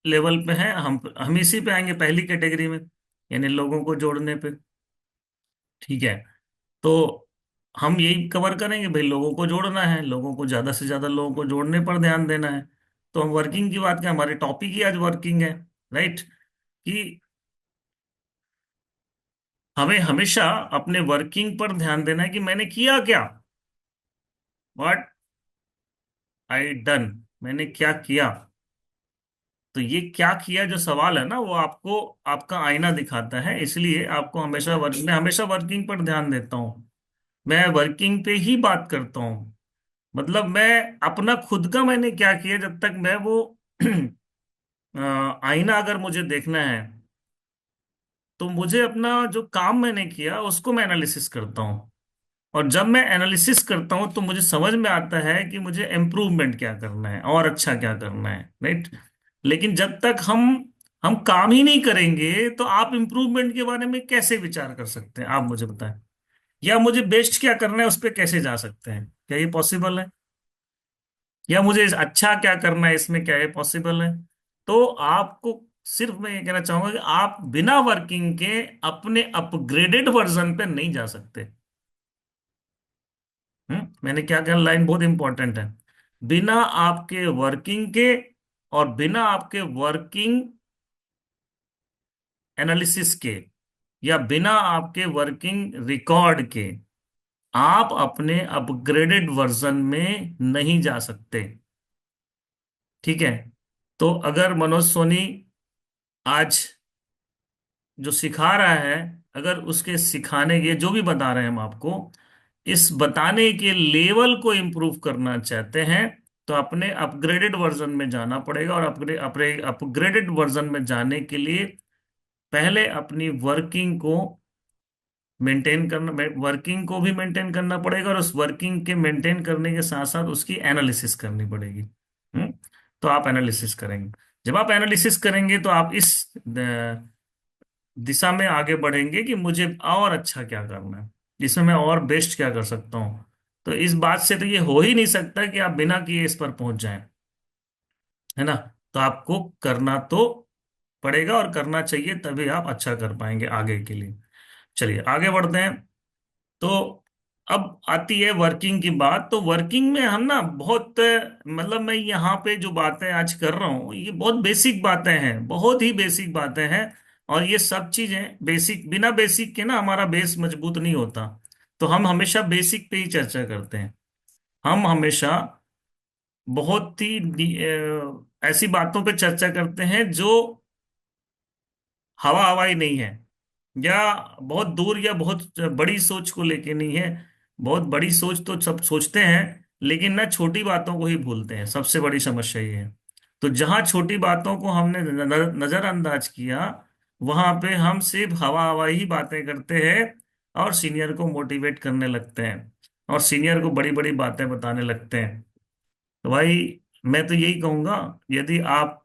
लेवल पे हैं? हम इसी पे आएंगे, पहली कैटेगरी में, यानी लोगों को जोड़ने पे। ठीक है। तो हम यही कवर करेंगे भाई, लोगों को जोड़ना है, लोगों को ज्यादा से ज्यादा लोगों को जोड़ने पर ध्यान देना है। तो हम वर्किंग की बात करें, हमारे टॉपिक ही आज वर्किंग है, राइट। कि हमें हमेशा अपने वर्किंग पर ध्यान देना है कि मैंने किया क्या, व्हाट आई डन, मैंने क्या किया। तो ये क्या किया जो सवाल है ना, वो आपको आपका आईना दिखाता है, इसलिए आपको हमेशा मैं हमेशा वर्किंग पर ध्यान देता हूँ। मैं वर्किंग पे ही बात करता हूँ। मतलब मैं अपना खुद का मैंने क्या किया, जब तक मैं वो आईना अगर मुझे देखना है तो मुझे अपना जो काम मैंने किया उसको मैं एनालिसिस करता हूँ। और जब मैं एनालिसिस करता हूँ तो मुझे समझ में आता है कि मुझे इम्प्रूवमेंट क्या करना है और अच्छा क्या करना है, राइट। लेकिन जब तक हम काम ही नहीं करेंगे तो आप इम्प्रूवमेंट के बारे में कैसे विचार कर सकते हैं, आप मुझे बताएं। या मुझे बेस्ट क्या करना है उस पर कैसे जा सकते हैं, क्या ये पॉसिबल है? या मुझे अच्छा क्या करना है, इसमें क्या ये पॉसिबल है? तो आपको सिर्फ मैं ये कहना चाहूंगा कि आप बिना वर्किंग के अपने अपग्रेडेड वर्जन पे नहीं जा सकते। मैंने क्या कहा, लाइन बहुत इंपॉर्टेंट है। बिना आपके वर्किंग के और बिना आपके वर्किंग एनालिसिस के या बिना आपके वर्किंग रिकॉर्ड के आप अपने अपग्रेडेड वर्जन में नहीं जा सकते। ठीक है। तो अगर मनोज सोनी आज जो सिखा रहा है, अगर उसके सिखाने के जो भी बता रहे हैं हम आपको, इस बताने के लेवल को इम्प्रूव करना चाहते हैं तो अपने अपग्रेडेड वर्जन में जाना पड़ेगा। और अपने अपने अपग्रेडेड वर्जन में जाने के लिए पहले अपनी वर्किंग को मेंटेन करना, वर्किंग को भी मेंटेन करना पड़ेगा, और उस वर्किंग के मेंटेन करने के साथ साथ उसकी एनालिसिस करनी पड़ेगी। तो आप एनालिसिस करेंगे। जब आप एनालिसिस करेंगे तो आप इस दिशा में आगे बढ़ेंगे कि मुझे और अच्छा क्या करना है, इसमें मैं और बेस्ट क्या कर सकता हूँ। तो इस बात से तो ये हो ही नहीं सकता कि आप बिना किए इस पर पहुंच जाएं, है ना। तो आपको करना तो पड़ेगा और करना चाहिए, तभी आप अच्छा कर पाएंगे आगे के लिए। चलिए आगे बढ़ते हैं। तो अब आती है वर्किंग की बात। तो वर्किंग में हम ना बहुत मतलब मैं यहाँ पे जो बातें आज कर रहा हूँ ये बहुत बेसिक बातें हैं, बहुत ही बेसिक बातें हैं। और ये सब चीजें बेसिक, बिना बेसिक के ना हमारा बेस मजबूत नहीं होता। तो हम हमेशा बेसिक पे ही चर्चा करते हैं। हम हमेशा बहुत ही ऐसी बातों पे चर्चा करते हैं जो हवा हवाई नहीं है, या बहुत दूर या बहुत बड़ी सोच को लेके नहीं है। बहुत बड़ी सोच तो सब सोचते हैं, लेकिन ना छोटी बातों को ही भूलते हैं, सबसे बड़ी समस्या ये है। तो जहां छोटी बातों को हमने नजरअंदाज किया, वहां पे हम सिर्फ हवा हवाई ही बातें करते हैं, और सीनियर को मोटिवेट करने लगते हैं, और सीनियर को बड़ी बड़ी बातें बताने लगते हैं। तो भाई मैं तो यही कहूंगा, यदि आप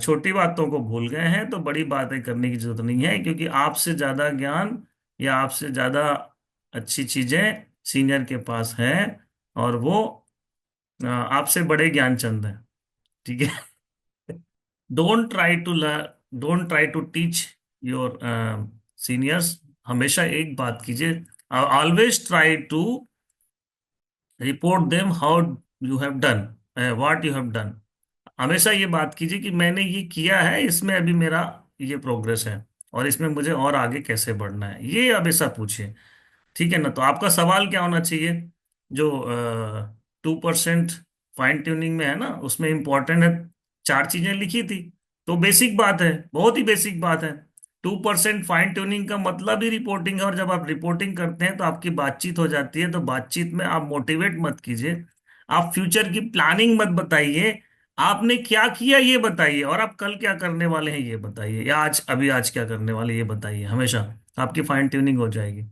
छोटी बातों को भूल गए हैं तो बड़ी बातें करने की जरूरत नहीं है, क्योंकि आपसे ज्यादा ज्ञान या आपसे ज्यादा अच्छी चीजें सीनियर के पास हैं, और वो आपसे बड़े ज्ञानचंद हैं। ठीक है। Don't try to learn, don't try to teach your seniors. हमेशा एक बात कीजिए, always try to report them how you have done, what you have done. हमेशा ये बात कीजिए कि मैंने ये किया है, इसमें अभी मेरा ये प्रोग्रेस है, और इसमें मुझे और आगे कैसे बढ़ना है, ये हमेशा पूछिए। ठीक है ना। तो आपका सवाल क्या होना चाहिए, जो 2% फाइन ट्यूनिंग में है ना, उसमें इंपॉर्टेंट है, चार चीजें लिखी थी। तो बेसिक बात है, बहुत ही बेसिक बात है। 2% फाइन ट्यूनिंग का मतलब ही रिपोर्टिंग है, और जब आप रिपोर्टिंग करते हैं तो आपकी बातचीत हो जाती है। तो बातचीत में आप मोटिवेट मत कीजिए, आप फ्यूचर की प्लानिंग मत बताइए, आपने क्या किया ये बताइए, और आप कल क्या करने वाले हैं ये बताइए, या आज अभी आज क्या करने वाले ये बताइए। हमेशा आपकी फाइन ट्यूनिंग हो जाएगी।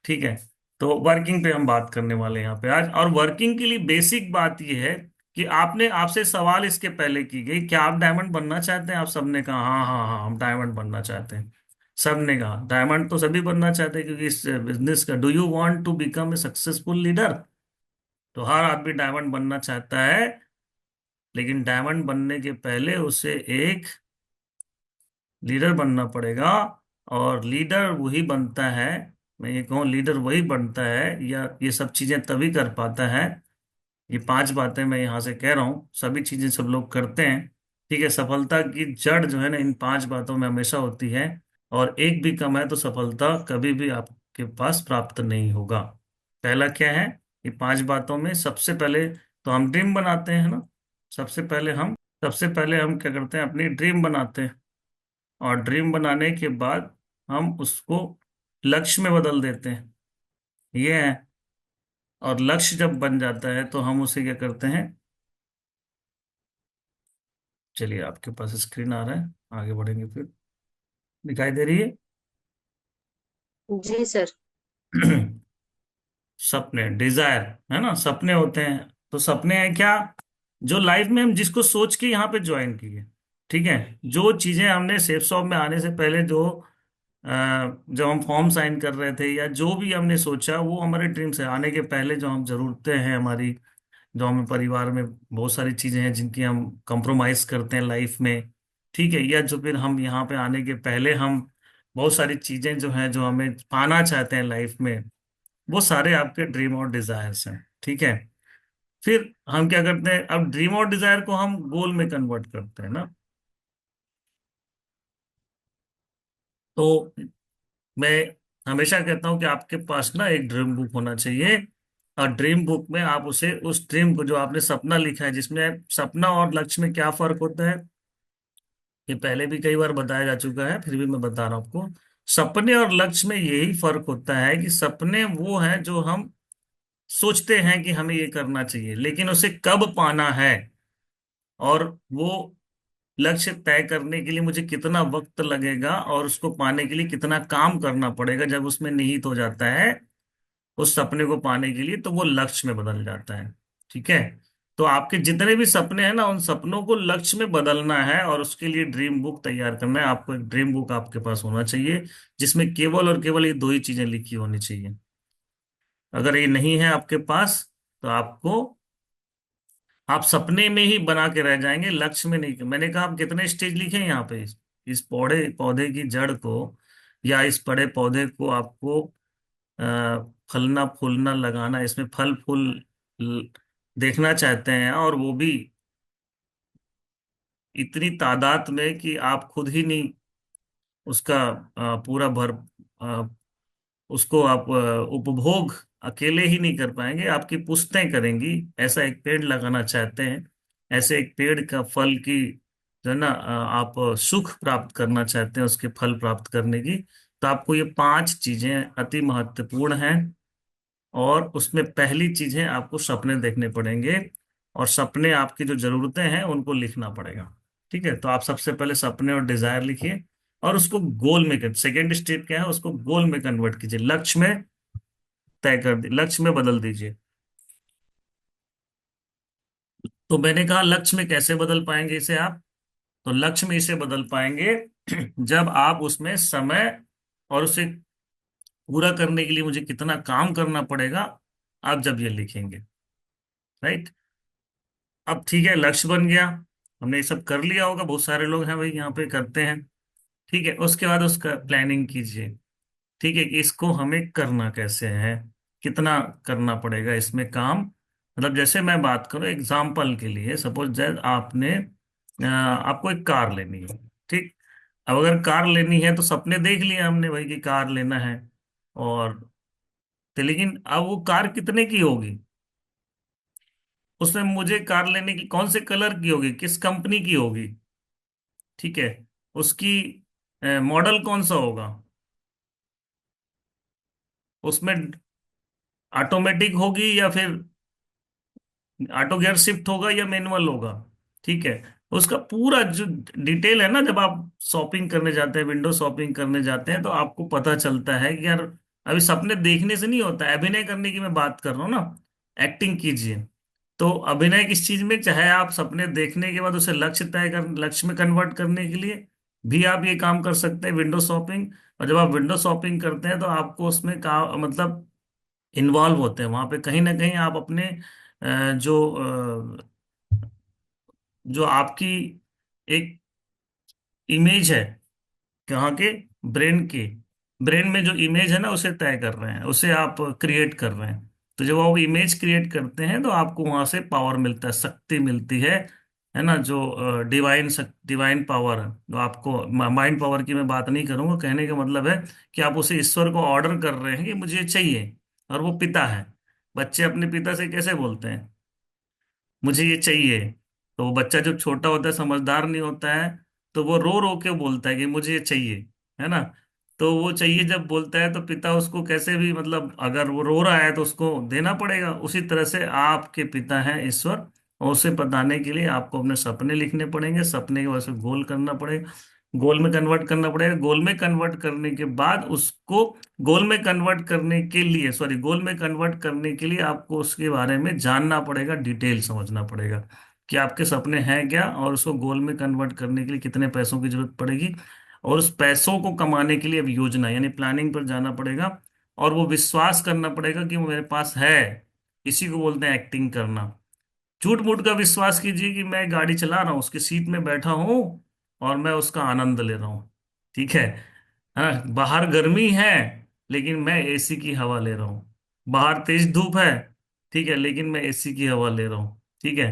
ठीक है। तो वर्किंग पे हम बात करने वाले हैं यहाँ पे आज, और वर्किंग के लिए बेसिक बात ये है कि आपने, आपसे सवाल इसके पहले की गई, क्या आप डायमंड बनना चाहते हैं? आप सबने कहा हाँ हाँ हाँ हम डायमंड बनना चाहते हैं। सबने कहा डायमंड तो सभी बनना चाहते हैं, क्योंकि इस बिजनेस का, do you want to become a successful leader? तो हर आदमी डायमंड बनना चाहता है, लेकिन डायमंड बनने के पहले उसे एक लीडर बनना पड़ेगा। और लीडर वही बनता है, मैं ये कहूँ लीडर वही बनता है, या ये सब चीजें तभी कर पाता है। ये पांच बातें मैं यहाँ से कह रहा हूँ, सभी चीजें सब लोग करते हैं। ठीक है। सफलता की जड़ जो है ना इन पांच बातों में हमेशा होती है, और एक भी कम है तो सफलता कभी भी आपके पास प्राप्त नहीं होगा। पहला क्या है, ये पांच बातों में सबसे पहले तो हम ड्रीम बनाते हैं ना। सबसे पहले हम सबसे पहले हम क्या करते हैं, अपनी ड्रीम बनाते हैं, और ड्रीम बनाने के बाद हम उसको लक्ष्य में बदल देते हैं। ये है। और लक्ष्य जब बन जाता है तो हम उसे क्या करते हैं, चलिए आपके पास स्क्रीन आ रहा है, आगे बढ़ेंगे फिर, दिखाई दे रही जी सर। है। सपने, डिजायर, है ना, सपने होते हैं। तो सपने हैं क्या, जो लाइफ में हम जिसको सोच के यहाँ पे ज्वाइन किए। ठीक है। जो चीजें हमने सेफ शॉप में आने से पहले जो जब हम फॉर्म साइन कर रहे थे, या जो भी हमने सोचा, वो हमारे ड्रीम से आने के पहले जो हम जरूरतें हैं हमारी, जो हमें परिवार में बहुत सारी चीजें हैं जिनकी हम कंप्रोमाइज करते हैं लाइफ में। ठीक है। या जो फिर हम यहाँ पे आने के पहले हम बहुत सारी चीजें जो हैं जो हमें पाना चाहते हैं लाइफ में, वो सारे आपके ड्रीम और डिजायर्स हैं। ठीक है। फिर हम क्या करते हैं, अब ड्रीम और डिजायर को हम गोल में कन्वर्ट करते हैं ना। तो मैं हमेशा कहता हूँ कि आपके पास ना एक ड्रीम बुक होना चाहिए, और ड्रीम बुक में आप उसे, उस ड्रीम को जो आपने सपना लिखा है, जिसमें सपना और लक्ष्य में क्या फर्क होता है, ये पहले भी कई बार बताया जा चुका है, फिर भी मैं बता रहा हूँ आपको। सपने और लक्ष्य में यही फर्क होता है कि सपने वो हैं जो हम सोचते हैं कि हमें ये करना चाहिए, लेकिन उसे कब पाना है, और वो लक्ष्य तय करने के लिए मुझे कितना वक्त लगेगा और उसको पाने के लिए कितना काम करना पड़ेगा, जब उसमें निहित हो जाता है उस सपने को पाने के लिए, तो वो लक्ष्य में बदल जाता है। ठीक है। तो आपके जितने भी सपने हैं ना, उन सपनों को लक्ष्य में बदलना है, और उसके लिए ड्रीम बुक तैयार करना है। आपको एक ड्रीम बुक आपके पास होना चाहिए, जिसमें केवल और केवल ये दो ही चीजें लिखी होनी चाहिए। अगर ये नहीं है आपके पास, तो आपको, आप सपने में ही बना के रह जाएंगे, लक्ष्य में नहीं। मैंने कहा आप कितने स्टेज लिखे हैं यहाँ पे, इस पौधे पौधे की जड़ को, या इस बड़े पौधे को आपको फलना फूलना लगाना, इसमें फल फूल ल- देखना चाहते हैं, और वो भी इतनी तादाद में कि आप खुद ही नहीं उसका पूरा भर अ, उसको आप उपभोग अकेले ही नहीं कर पाएंगे, आपकी पुश्तें करेंगी। ऐसा एक पेड़ लगाना चाहते हैं, ऐसे एक पेड़ का फल की, जो है ना, आप सुख प्राप्त करना चाहते हैं उसके फल प्राप्त करने की, तो आपको ये पांच चीजें अति महत्वपूर्ण हैं। और उसमें पहली चीज है, आपको सपने देखने पड़ेंगे, और सपने आपकी जो जरूरतें हैं उनको लिखना पड़ेगा। ठीक है। तो आप सबसे पहले सपने और डिजायर लिखिए, और उसको गोल में कर, सेकेंड स्टेप क्या है, उसको गोल में कन्वर्ट कीजिए, लक्ष्य में तय कर दी, लक्ष्य में बदल दीजिए। तो मैंने कहा लक्ष्य में कैसे बदल पाएंगे इसे आप, तो लक्ष्य में इसे बदल पाएंगे जब आप उसमें समय, और उसे पूरा करने के लिए मुझे कितना काम करना पड़ेगा, आप जब ये लिखेंगे। राइट। अब ठीक है, लक्ष्य बन गया, हमने ये सब कर लिया होगा, बहुत सारे लोग हैं भाई यहाँ पे करते हैं। ठीक है, उसके बाद उसका प्लानिंग कीजिए। ठीक है, कि इसको हमें करना कैसे है, कितना करना पड़ेगा इसमें काम। मतलब जैसे मैं बात करूं एग्जाम्पल के लिए, सपोज दैट आपने आपको एक कार लेनी है। ठीक। अब अगर कार लेनी है तो सपने देख लिए हमने भाई कि कार लेना है, और तो लेकिन अब वो कार कितने की होगी, उसमें मुझे कार लेने की कौन से कलर की होगी, किस कंपनी की होगी। ठीक है। उसकी मॉडल कौन सा होगा, उसमें ऑटोमेटिक होगी या फिर ऑटो गियर शिफ्ट होगा या मैनुअल होगा। ठीक है। उसका पूरा जो डिटेल है ना, जब आप शॉपिंग करने जाते हैं, विंडो शॉपिंग करने जाते हैं, तो आपको पता चलता है कि यार, अभी सपने देखने से नहीं होता है, अभिनय करने की मैं बात कर रहा हूँ ना, एक्टिंग कीजिए। तो अभिनय किस चीज में, चाहे आप सपने देखने के बाद उसे लक्ष्य तय कर, लक्ष्य में कन्वर्ट करने के लिए भी आप ये काम कर सकते हैं, विंडो शॉपिंग। और जब आप विंडो शॉपिंग करते हैं तो आपको उसमें का मतलब इन्वॉल्व होते हैं, वहां पे कहीं ना कहीं आप अपने जो आपकी एक इमेज है, कहाँ के, ब्रेन के, ब्रेन में जो इमेज है ना, उसे तय कर रहे हैं, उसे आप क्रिएट कर रहे हैं। तो जब आप इमेज क्रिएट करते हैं तो आपको वहां से पावर मिलता है, शक्ति मिलती है ना, जो डिवाइन पावर है, जो आपको माइंड पावर की मैं बात नहीं करूंगा, कहने का मतलब है कि आप उसे ईश्वर को ऑर्डर कर रहे हैं कि मुझे ये चाहिए, और वो पिता है। बच्चे अपने पिता से कैसे बोलते हैं, मुझे ये चाहिए। तो वो बच्चा जब छोटा होता है, समझदार नहीं होता है, तो वो रो रो के बोलता है कि मुझे ये चाहिए, है ना। तो वो चाहिए जब बोलता है, तो पिता उसको कैसे भी, मतलब अगर वो रो रहा है तो उसको देना पड़ेगा। उसी तरह से आपके पिता हैं ईश्वर, और उसे बताने के लिए आपको अपने सपने लिखने पड़ेंगे, सपने के वजह से गोल करना पड़ेगा, गोल में कन्वर्ट करना पड़ेगा, गोल में कन्वर्ट करने के बाद उसको, गोल में कन्वर्ट करने के लिए, सॉरी, गोल में कन्वर्ट करने के लिए आपको उसके बारे में जानना पड़ेगा, डिटेल समझना पड़ेगा कि आपके सपने हैं क्या, और उसको गोल में कन्वर्ट करने के लिए कितने पैसों की जरूरत पड़ेगी। और उस पैसों को कमाने के लिए अब योजना यानी प्लानिंग पर जाना पड़ेगा, और वो विश्वास करना पड़ेगा कि वो मेरे पास है। इसी को बोलते हैं एक्टिंग करना। झूठ मूठ का विश्वास कीजिए कि मैं गाड़ी चला रहा हूँ, उसकी सीट में बैठा हूँ, और मैं उसका आनंद ले रहा हूँ। ठीक है। हाँ, बाहर गर्मी है, लेकिन मैं एसी की हवा ले रहा हूँ। बाहर तेज धूप है, ठीक है, लेकिन मैं एसी की हवा ले रहा हूँ। ठीक है।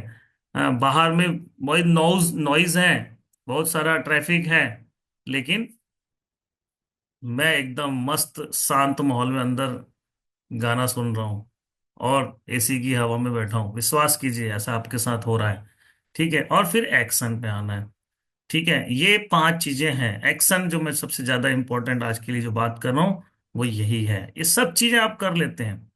हाँ, बाहर में बहुत नॉइज नॉइज है, बहुत सारा ट्रैफिक है, लेकिन मैं एकदम मस्त शांत माहौल में अंदर गाना सुन रहा हूँ, और एसी की हवा में बैठा हूँ। विश्वास कीजिए ऐसा आपके साथ हो रहा है। ठीक है। और फिर एक्शन पे आना है। ठीक है, ये पांच चीजें हैं, एक्शन जो मैं सबसे ज्यादा इंपॉर्टेंट आज के लिए जो बात कर रहा हूँ, वो यही है। ये सब चीजें आप कर लेते हैं,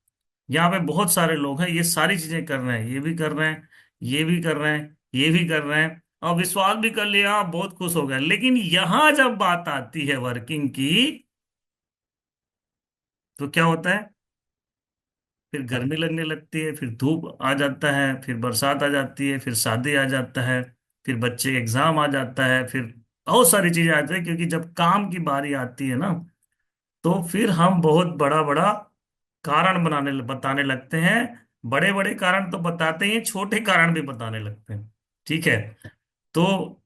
यहाँ पे बहुत सारे लोग हैं ये सारी चीजें कर रहे हैं, ये भी कर रहे हैं, ये भी कर रहे हैं, ये भी कर रहे हैं, और विश्वास भी कर लिया, आप बहुत खुश हो गए। लेकिन यहां जब बात आती है वर्किंग की, तो क्या होता है? फिर गर्मी लगने लगती है, फिर धूप आ जाता है, फिर बरसात आ जाती है, फिर शादी आ जाता है, फिर बच्चे एग्जाम आ जाता है, फिर बहुत सारी चीजें आती है। क्योंकि जब काम की बारी आती है ना, तो फिर हम बहुत बड़ा बड़ा कारण बताने लगते हैं। बड़े बड़े कारण तो बताते ही हैं, छोटे कारण भी बताने लगते हैं। ठीक है। तो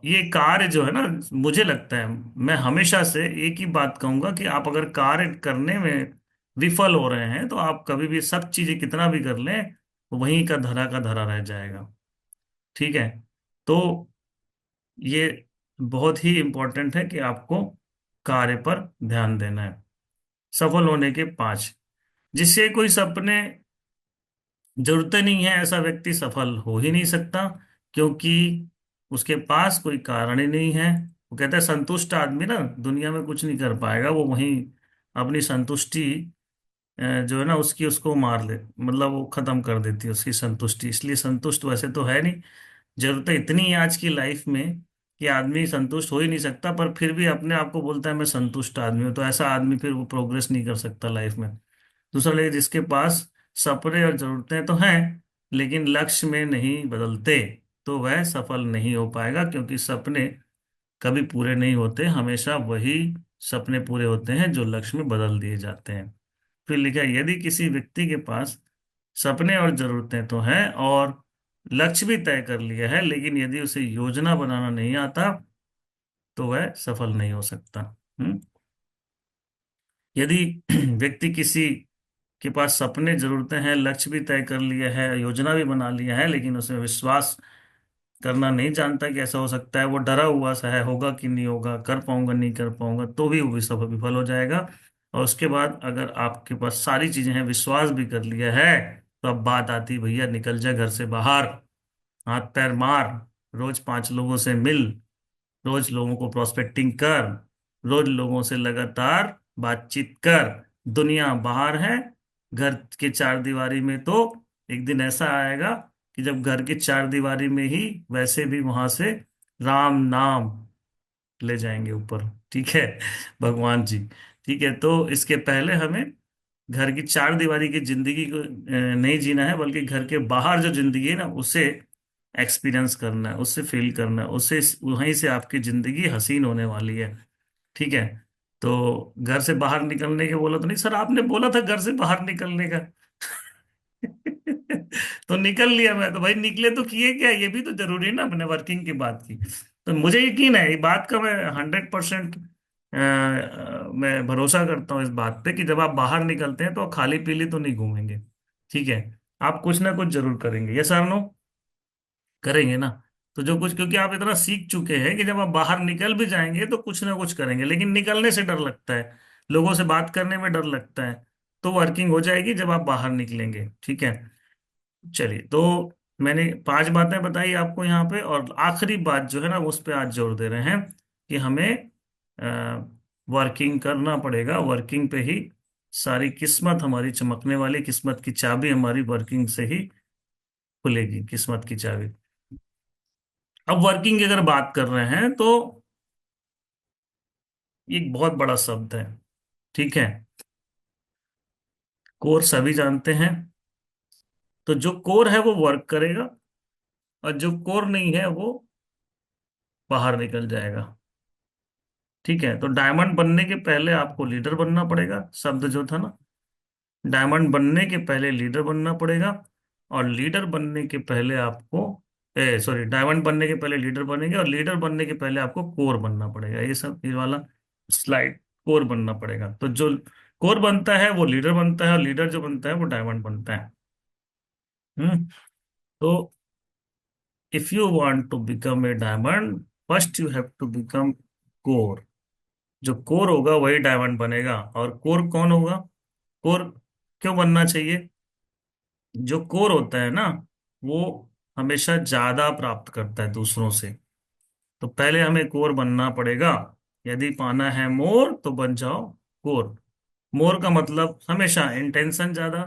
ये कार्य जो है ना, मुझे लगता है, मैं हमेशा से एक ही बात कहूंगा कि आप अगर कार्य करने में विफल हो रहे हैं, तो आप कभी भी सब चीजें कितना भी कर लें, वहीं का धरा रह जाएगा। ठीक है। तो ये बहुत ही इंपॉर्टेंट है कि आपको कार्य पर ध्यान देना है। सफल होने के पांच, जिससे कोई सपने जरूरतें नहीं है, ऐसा व्यक्ति सफल हो ही नहीं सकता। क्योंकि उसके पास कोई कारण ही नहीं है। वो कहता है संतुष्ट आदमी ना दुनिया में कुछ नहीं कर पाएगा, वो वहीं अपनी संतुष्टि जो है ना उसकी, उसको मार ले, मतलब वो खत्म कर देती है उसकी संतुष्टि। इसलिए संतुष्ट वैसे तो है नहीं। जरूरतें इतनी है आज की लाइफ में कि आदमी संतुष्ट हो ही नहीं सकता, पर फिर भी अपने आप को बोलता है मैं संतुष्ट आदमी हूँ। तो ऐसा आदमी फिर वो प्रोग्रेस नहीं कर सकता लाइफ में। दूसरा, लेकिन जिसके पास सपने और जरूरतें तो हैं, लेकिन लक्ष्य में नहीं बदलते, तो वह सफल नहीं हो पाएगा। क्योंकि सपने कभी पूरे नहीं होते, हमेशा वही सपने पूरे होते हैं जो लक्ष्य में बदल दिए जाते हैं। फिर लिखा है, यदि किसी व्यक्ति के पास सपने और जरूरतें तो हैं और लक्ष्य भी तय कर लिया है, लेकिन यदि उसे योजना बनाना नहीं आता, तो वह सफल नहीं हो सकता। हम्म। यदि व्यक्ति किसी के पास सपने जरूरतें हैं, लक्ष्य भी तय कर लिया है, योजना भी बना लिया है, लेकिन उसमें विश्वास करना नहीं जानता कि ऐसा हो सकता है, वो डरा हुआ सा है, होगा कि नहीं होगा, कर पाऊंगा नहीं कर पाऊंगा, तो भी वो विफल हो जाएगा। और उसके बाद अगर आपके पास सारी चीजें हैं, विश्वास भी कर लिया है, तो अब बात आती, भैया निकल जा घर से बाहर, हाथ पैर मार, रोज पांच लोगों से मिल, रोज लोगों को प्रोस्पेक्टिंग कर, रोज लोगों से लगातार बातचीत कर। दुनिया बाहर है, घर के चार दीवारी में तो एक दिन ऐसा आएगा कि जब घर की चार दीवारी में ही वैसे भी वहां से राम नाम ले जाएंगे ऊपर। ठीक है, भगवान जी। ठीक है, तो इसके पहले हमें घर की चार दीवारी की जिंदगी को नहीं जीना है, बल्कि घर के बाहर जो जिंदगी है ना, उसे एक्सपीरियंस करना है, उससे फील करना है, उससे वहीं से आपकी जिंदगी हसीन होने वाली है। ठीक है। तो घर से बाहर निकलने के बोला तो नहीं सर, आपने बोला था घर से बाहर निकलने का। तो निकल लिया मैं, तो भाई निकले तो किए क्या, ये भी तो जरूरी है ना, अपने वर्किंग की बात की। तो मुझे यकीन है, ये बात का मैं 100% मैं भरोसा करता हूँ इस बात पे कि जब आप बाहर निकलते हैं तो खाली पीली तो नहीं घूमेंगे। ठीक है। आप कुछ ना कुछ जरूर करेंगे, ये सर नो करेंगे ना। तो जो कुछ, क्योंकि आप इतना सीख चुके हैं कि जब आप बाहर निकल भी जाएंगे तो कुछ ना कुछ करेंगे, लेकिन निकलने से डर लगता है, लोगों से बात करने में डर लगता है। तो वर्किंग हो जाएगी जब आप बाहर निकलेंगे। ठीक है। चलिए, तो मैंने पांच बातें बताई आपको यहाँ पे, और आखिरी बात जो है ना उस पे आज जोर दे रहे हैं कि हमें वर्किंग करना पड़ेगा। वर्किंग पे ही सारी किस्मत हमारी चमकने वाली, किस्मत की चाबी हमारी वर्किंग से ही खुलेगी, किस्मत की चाबी। अब वर्किंग की अगर बात कर रहे हैं, तो ये एक बहुत बड़ा शब्द है। ठीक है। कोर सभी जानते हैं। तो जो कोर है वो वर्क करेगा, और जो कोर नहीं है वो बाहर निकल जाएगा। ठीक है। तो डायमंड बनने के पहले आपको लीडर बनना पड़ेगा, शब्द जो था ना, डायमंड बनने के पहले लीडर बनना पड़ेगा। और लीडर बनने के पहले आपको, सॉरी, डायमंड बनने के पहले लीडर बनेंगे, और लीडर बनने के पहले आपको कोर बनना पड़ेगा। ये सब, ये वाला स्लाइड, कोर बनना पड़ेगा। तो जो कोर बनता है वो लीडर बनता है, और लीडर जो बनता है वो डायमंड बनता है। हम्म। तो if you want to become a diamond, first you have to become core. जो कोर होगा वही डायमंड बनेगा। और कोर कौन होगा? कोर क्यों बनना चाहिए? जो कोर होता है ना, वो हमेशा ज्यादा प्राप्त करता है दूसरों से। तो पहले हमें कोर बनना पड़ेगा। यदि पाना है मोर, तो बन जाओ कोर। मोर का मतलब हमेशा इंटेंशन ज्यादा,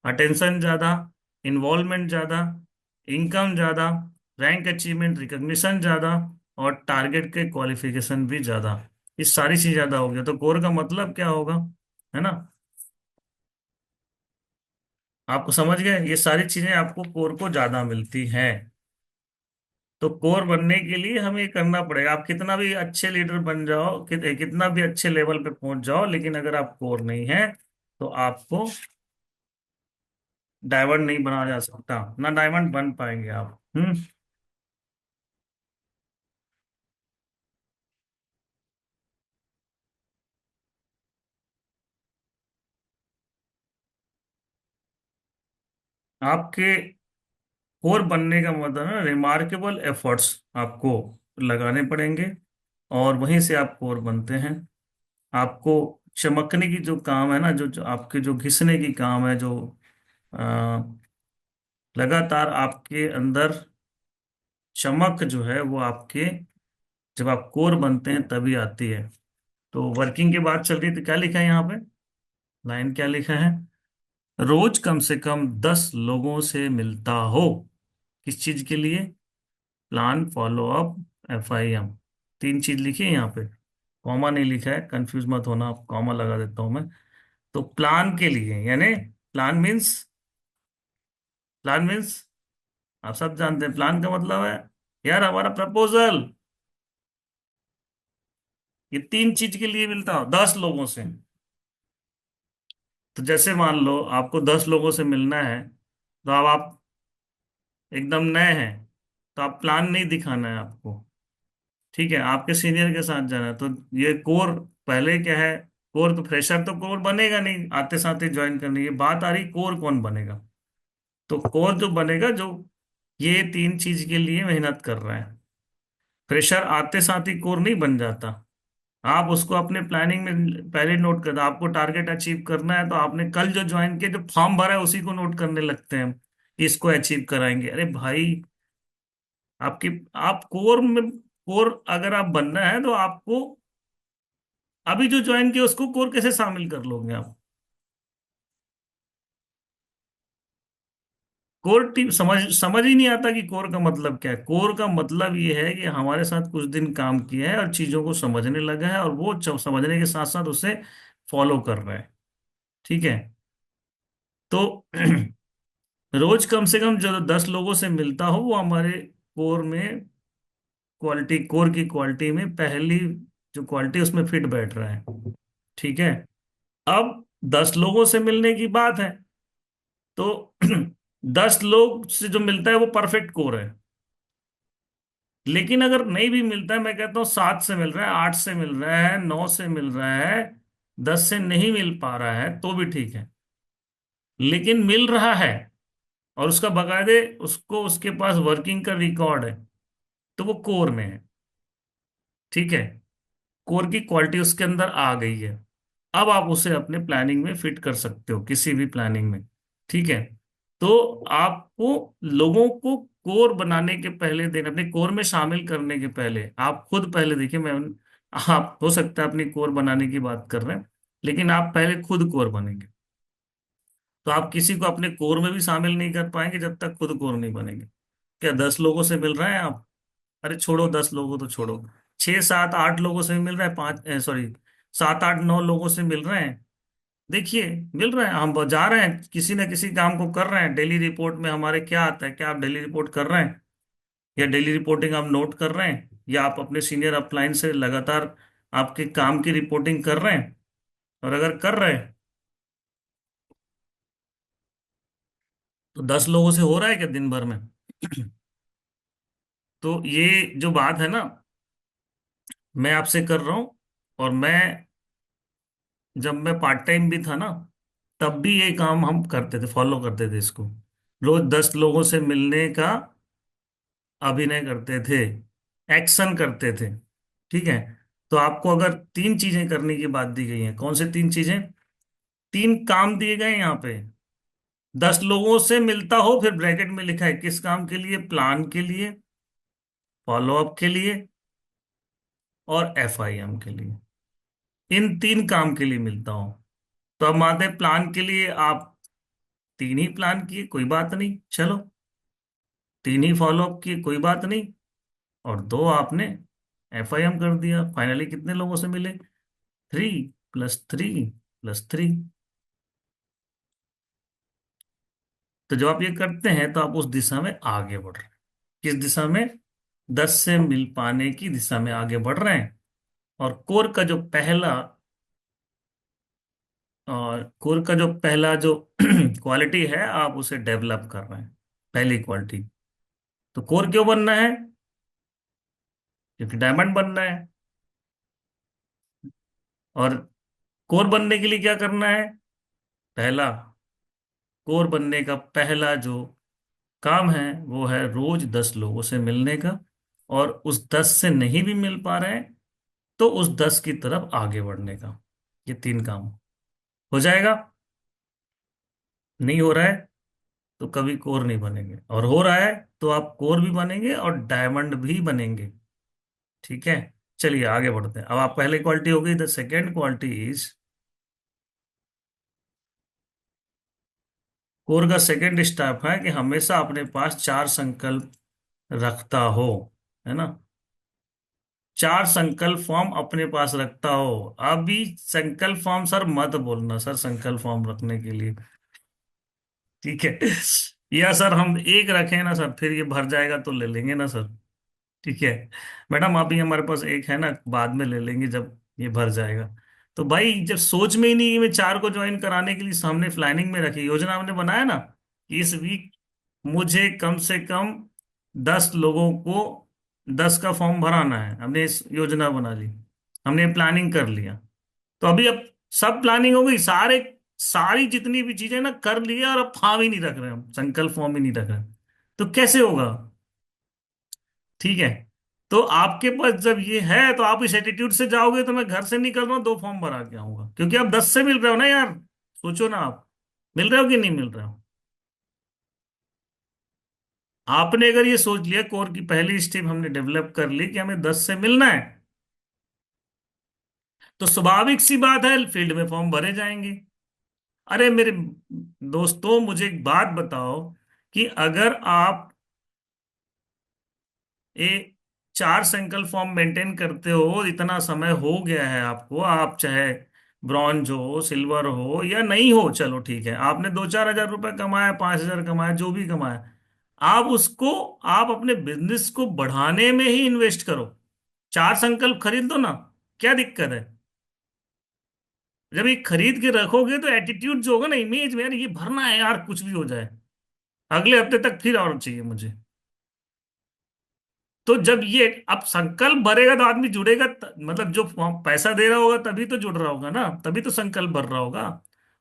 अटेंशन ज्यादा, इन्वॉल्वमेंट ज्यादा, इनकम ज्यादा, रैंक अचीवमेंट रिकॉग्निशन ज्यादा, और टारगेट के क्वालिफिकेशन भी ज्यादा। ये सारी चीज ज्यादा हो गया तो कोर का मतलब क्या होगा, है ना। आपको समझ गए, ये सारी चीजें आपको कोर को ज्यादा मिलती हैं। तो कोर बनने के लिए हमें ये करना पड़ेगा। आप कितना भी अच्छे लीडर बन जाओ, कितना भी अच्छे लेवल पे पहुंच जाओ, लेकिन अगर आप कोर नहीं है तो आपको डायमंड नहीं बना जा सकता, ना डायमंड बन पाएंगे आप। आपके कोर बनने का मतलब है रिमार्केबल एफर्ट्स आपको लगाने पड़ेंगे, और वहीं से आप कोर बनते हैं। आपको चमकने की जो काम है ना, जो आपके जो घिसने की काम है, जो अ, लगातार आपके अंदर चमक जो है वो आपके, जब आप कोर बनते हैं तभी आती है। तो वर्किंग की बात चल रही थी, क्या लिखा है यहाँ पे, लाइन क्या लिखा है, रोज कम से कम 10 लोगों से मिलता हो। किस चीज के लिए, प्लान, फॉलो अप, FIM। तीन चीज लिखी है यहाँ पे, कॉमा नहीं लिखा है, कंफ्यूज मत होना, आप कॉमा लगा देता हूं मैं। तो प्लान के लिए, यानी प्लान मीन्स, प्लान मीन्स आप सब जानते हैं प्लान का मतलब है, यार हमारा प्रपोजल। ये तीन चीज के लिए मिलता हो 10 लोगों से। तो जैसे मान लो आपको 10 लोगों से मिलना है, तो अब आप एकदम नए हैं, तो आप प्लान नहीं दिखाना है आपको, ठीक है, आपके सीनियर के साथ जाना है। तो ये कोर, पहले क्या है, कोर तो फ्रेशर तो कोर बनेगा नहीं, आते साथ ही ज्वाइन करने की बात आ रही, कोर कौन बनेगा। तो कोर जो बनेगा, जो ये तीन चीज के लिए मेहनत कर रहा है। फ्रेशर आते साथ ही कोर नहीं बन जाता। आप उसको अपने प्लानिंग में पहले नोट कर दो, आपको टारगेट अचीव करना है तो आपने कल जो ज्वाइन किया, जो फॉर्म भरा है उसी को नोट करने लगते हैं कि इसको अचीव कराएंगे। अरे भाई, आपकी, आप कोर में, कोर अगर आप बनना है तो आपको अभी जो ज्वाइन किया उसको कोर कैसे शामिल कर लोगे आप। कोर टीम समझ समझ ही नहीं आता कि कोर का मतलब क्या है। कोर का मतलब ये है कि हमारे साथ कुछ दिन काम किया है और चीजों को समझने लगा है, और वो समझने के साथ साथ उसे फॉलो कर रहा है, ठीक है। तो रोज कम से कम जो 10 लोगों से मिलता हो, वो हमारे कोर में क्वालिटी, कोर की क्वालिटी में पहली जो क्वालिटी उसमें फिट बैठ रहा है, ठीक है। अब 10 लोगों से मिलने की बात है, तो 10 लोग से जो मिलता है वो परफेक्ट कोर है। लेकिन अगर नहीं भी मिलता है, मैं कहता हूँ 7 से मिल रहा है, 8 से मिल रहा है, 9 से मिल रहा है, 10 से नहीं मिल पा रहा है तो भी ठीक है, लेकिन मिल रहा है और उसका बकायदे, उसको उसके पास वर्किंग का रिकॉर्ड है, तो वो कोर में है, ठीक है। कोर की क्वालिटी उसके अंदर आ गई है। अब आप उसे अपने प्लानिंग में फिट कर सकते हो, किसी भी प्लानिंग में, ठीक है। तो आपको लोगों को कोर बनाने के पहले दिन, अपने कोर में शामिल करने के पहले, आप खुद पहले देखिए, मैं आप हो सकता है अपनी कोर बनाने की बात कर रहे हैं, लेकिन आप पहले खुद कोर बनेंगे। तो आप किसी को अपने कोर में भी शामिल नहीं कर पाएंगे जब तक खुद कोर नहीं बनेंगे। क्या 10 लोगों से मिल रहे हैं आप, अरे छोड़ो 10 लोगों तो छोड़ो, 6 7 8 लोगों से मिल रहा है, पांच, सॉरी, 7 8 9 लोगों से मिल रहे हैं। देखिए, मिल रहे हैं, हम जा रहे हैं, किसी ना किसी काम को कर रहे हैं। डेली रिपोर्ट में हमारे क्या आता है, क्या आप डेली रिपोर्ट कर रहे हैं, या डेली रिपोर्टिंग आप नोट कर रहे हैं, या आप अपने सीनियर अपलाइन से लगातार आपके काम की रिपोर्टिंग कर रहे हैं। और अगर कर रहे हैं तो 10 लोगों से हो रहा है क्या दिन भर में। तो ये जो बात है ना, मैं आपसे कर रहा हूं, और मैं, जब मैं पार्ट टाइम भी था ना, तब भी ये काम हम करते थे, फॉलो करते थे इसको। रोज 10 लोगों से मिलने का अभिनय करते थे, एक्शन करते थे, ठीक है। तो आपको अगर तीन चीजें करने की बात दी गई है, कौन से तीन चीजें, तीन काम दिए गए हैं यहाँ पे। 10 लोगों से मिलता हो, फिर ब्रैकेट में लिखा है किस काम के लिए, प्लान के लिए, फॉलो अप के लिए, और FIM के लिए। इन तीन काम के लिए मिलता हो। तो अब मानते हैं प्लान के लिए आप तीन ही प्लान किए, कोई बात नहीं, चलो। तीन ही फॉलो अप किए, कोई बात नहीं, और दो आपने FIM कर दिया। फाइनली कितने लोगों से मिले? 3 + 3 + 3। तो जब आप ये करते हैं तो आप उस दिशा में आगे बढ़ रहे हैं। किस दिशा में? 10 से मिल पाने की दिशा में आगे बढ़ रहे हैं। और कोर का जो पहला जो क्वालिटी है, आप उसे डेवलप कर रहे हैं, पहली क्वालिटी। तो कोर क्यों बनना है? क्योंकि डायमंड बनना है। और कोर बनने के लिए क्या करना है? पहला, कोर बनने का पहला जो काम है वो है रोज 10 लोगों से मिलने का। और उस 10 से नहीं भी मिल पा रहे हैं तो उस 10 की तरफ आगे बढ़ने का। ये तीन काम हो जाएगा। नहीं हो रहा है तो कभी कोर नहीं बनेंगे, और हो रहा है तो आप कोर भी बनेंगे और डायमंड भी बनेंगे। ठीक है, चलिए आगे बढ़ते हैं। अब आप पहले क्वालिटी हो गई, the second quality is, core का सेकेंड स्टेप है कि हमेशा अपने पास चार संकल्प रखता हो, है ना। चार संकल्प फॉर्म अपने पास रखता हो। अभी संकल्प फॉर्म सर मत बोलना सर, संकल्प फॉर्म रखने के लिए, ठीक है। या सर हम एक रखें ना सर, फिर ये भर जाएगा तो ले लेंगे ना सर। ठीक है मैडम, अभी हमारे पास एक है ना, बाद में ले लेंगे जब ये भर जाएगा। तो भाई जब सोच में ही नहीं कि मैं चार को ज्वाइन कराने के लिए सामने प्लानिंग में रखी, योजना हमने बनाया ना कि इस वीक मुझे कम से कम 10 लोगों को 10 का फॉर्म भराना है, हमने इस योजना बना ली, हमने प्लानिंग कर लिया। तो अभी अब सब प्लानिंग हो गई, सारी जितनी भी चीजें ना कर लिया, और अब फॉर्म ही नहीं रख रहे हम, संकल्प फॉर्म ही नहीं रख रहे। तो कैसे होगा? ठीक है, तो आपके पास जब ये है तो आप इस एटीट्यूड से जाओगे तो मैं घर से निकल रहा हूँ 2 फॉर्म भरा के आऊंगा, क्योंकि आप 10 से मिल रहे हो ना यार। सोचो ना, आप मिल रहे हो कि नहीं मिल रहे हो? आपने अगर ये सोच लिया, कोर की पहली स्टेप हमने डेवलप कर ली कि हमें 10 से मिलना है, तो स्वाभाविक सी बात है फील्ड में फॉर्म भरे जाएंगे। अरे मेरे दोस्तों, मुझे एक बात बताओ कि अगर आप ये चार संकल्प फॉर्म मेंटेन करते हो, इतना समय हो गया है आपको, आप चाहे ब्रॉन्ज हो, सिल्वर हो या नहीं हो, चलो ठीक है, आपने 2-4 हजार रुपए कमाया, 5 हजार कमाया, जो भी कमाया, आप उसको, आप अपने बिजनेस को बढ़ाने में ही इन्वेस्ट करो। चार संकल्प खरीद दो ना, क्या दिक्कत है? जब ये खरीद के रखोगे तो एटीट्यूड जो होगा ना, इमेज में, यार ये भरना है यार, कुछ भी हो जाए, अगले हफ्ते तक फिर और चाहिए मुझे। तो जब ये अब संकल्प भरेगा तो आदमी जुड़ेगा, मतलब जो पैसा दे रहा होगा तभी तो जुड़ रहा होगा ना, तभी तो संकल्प भर रहा होगा।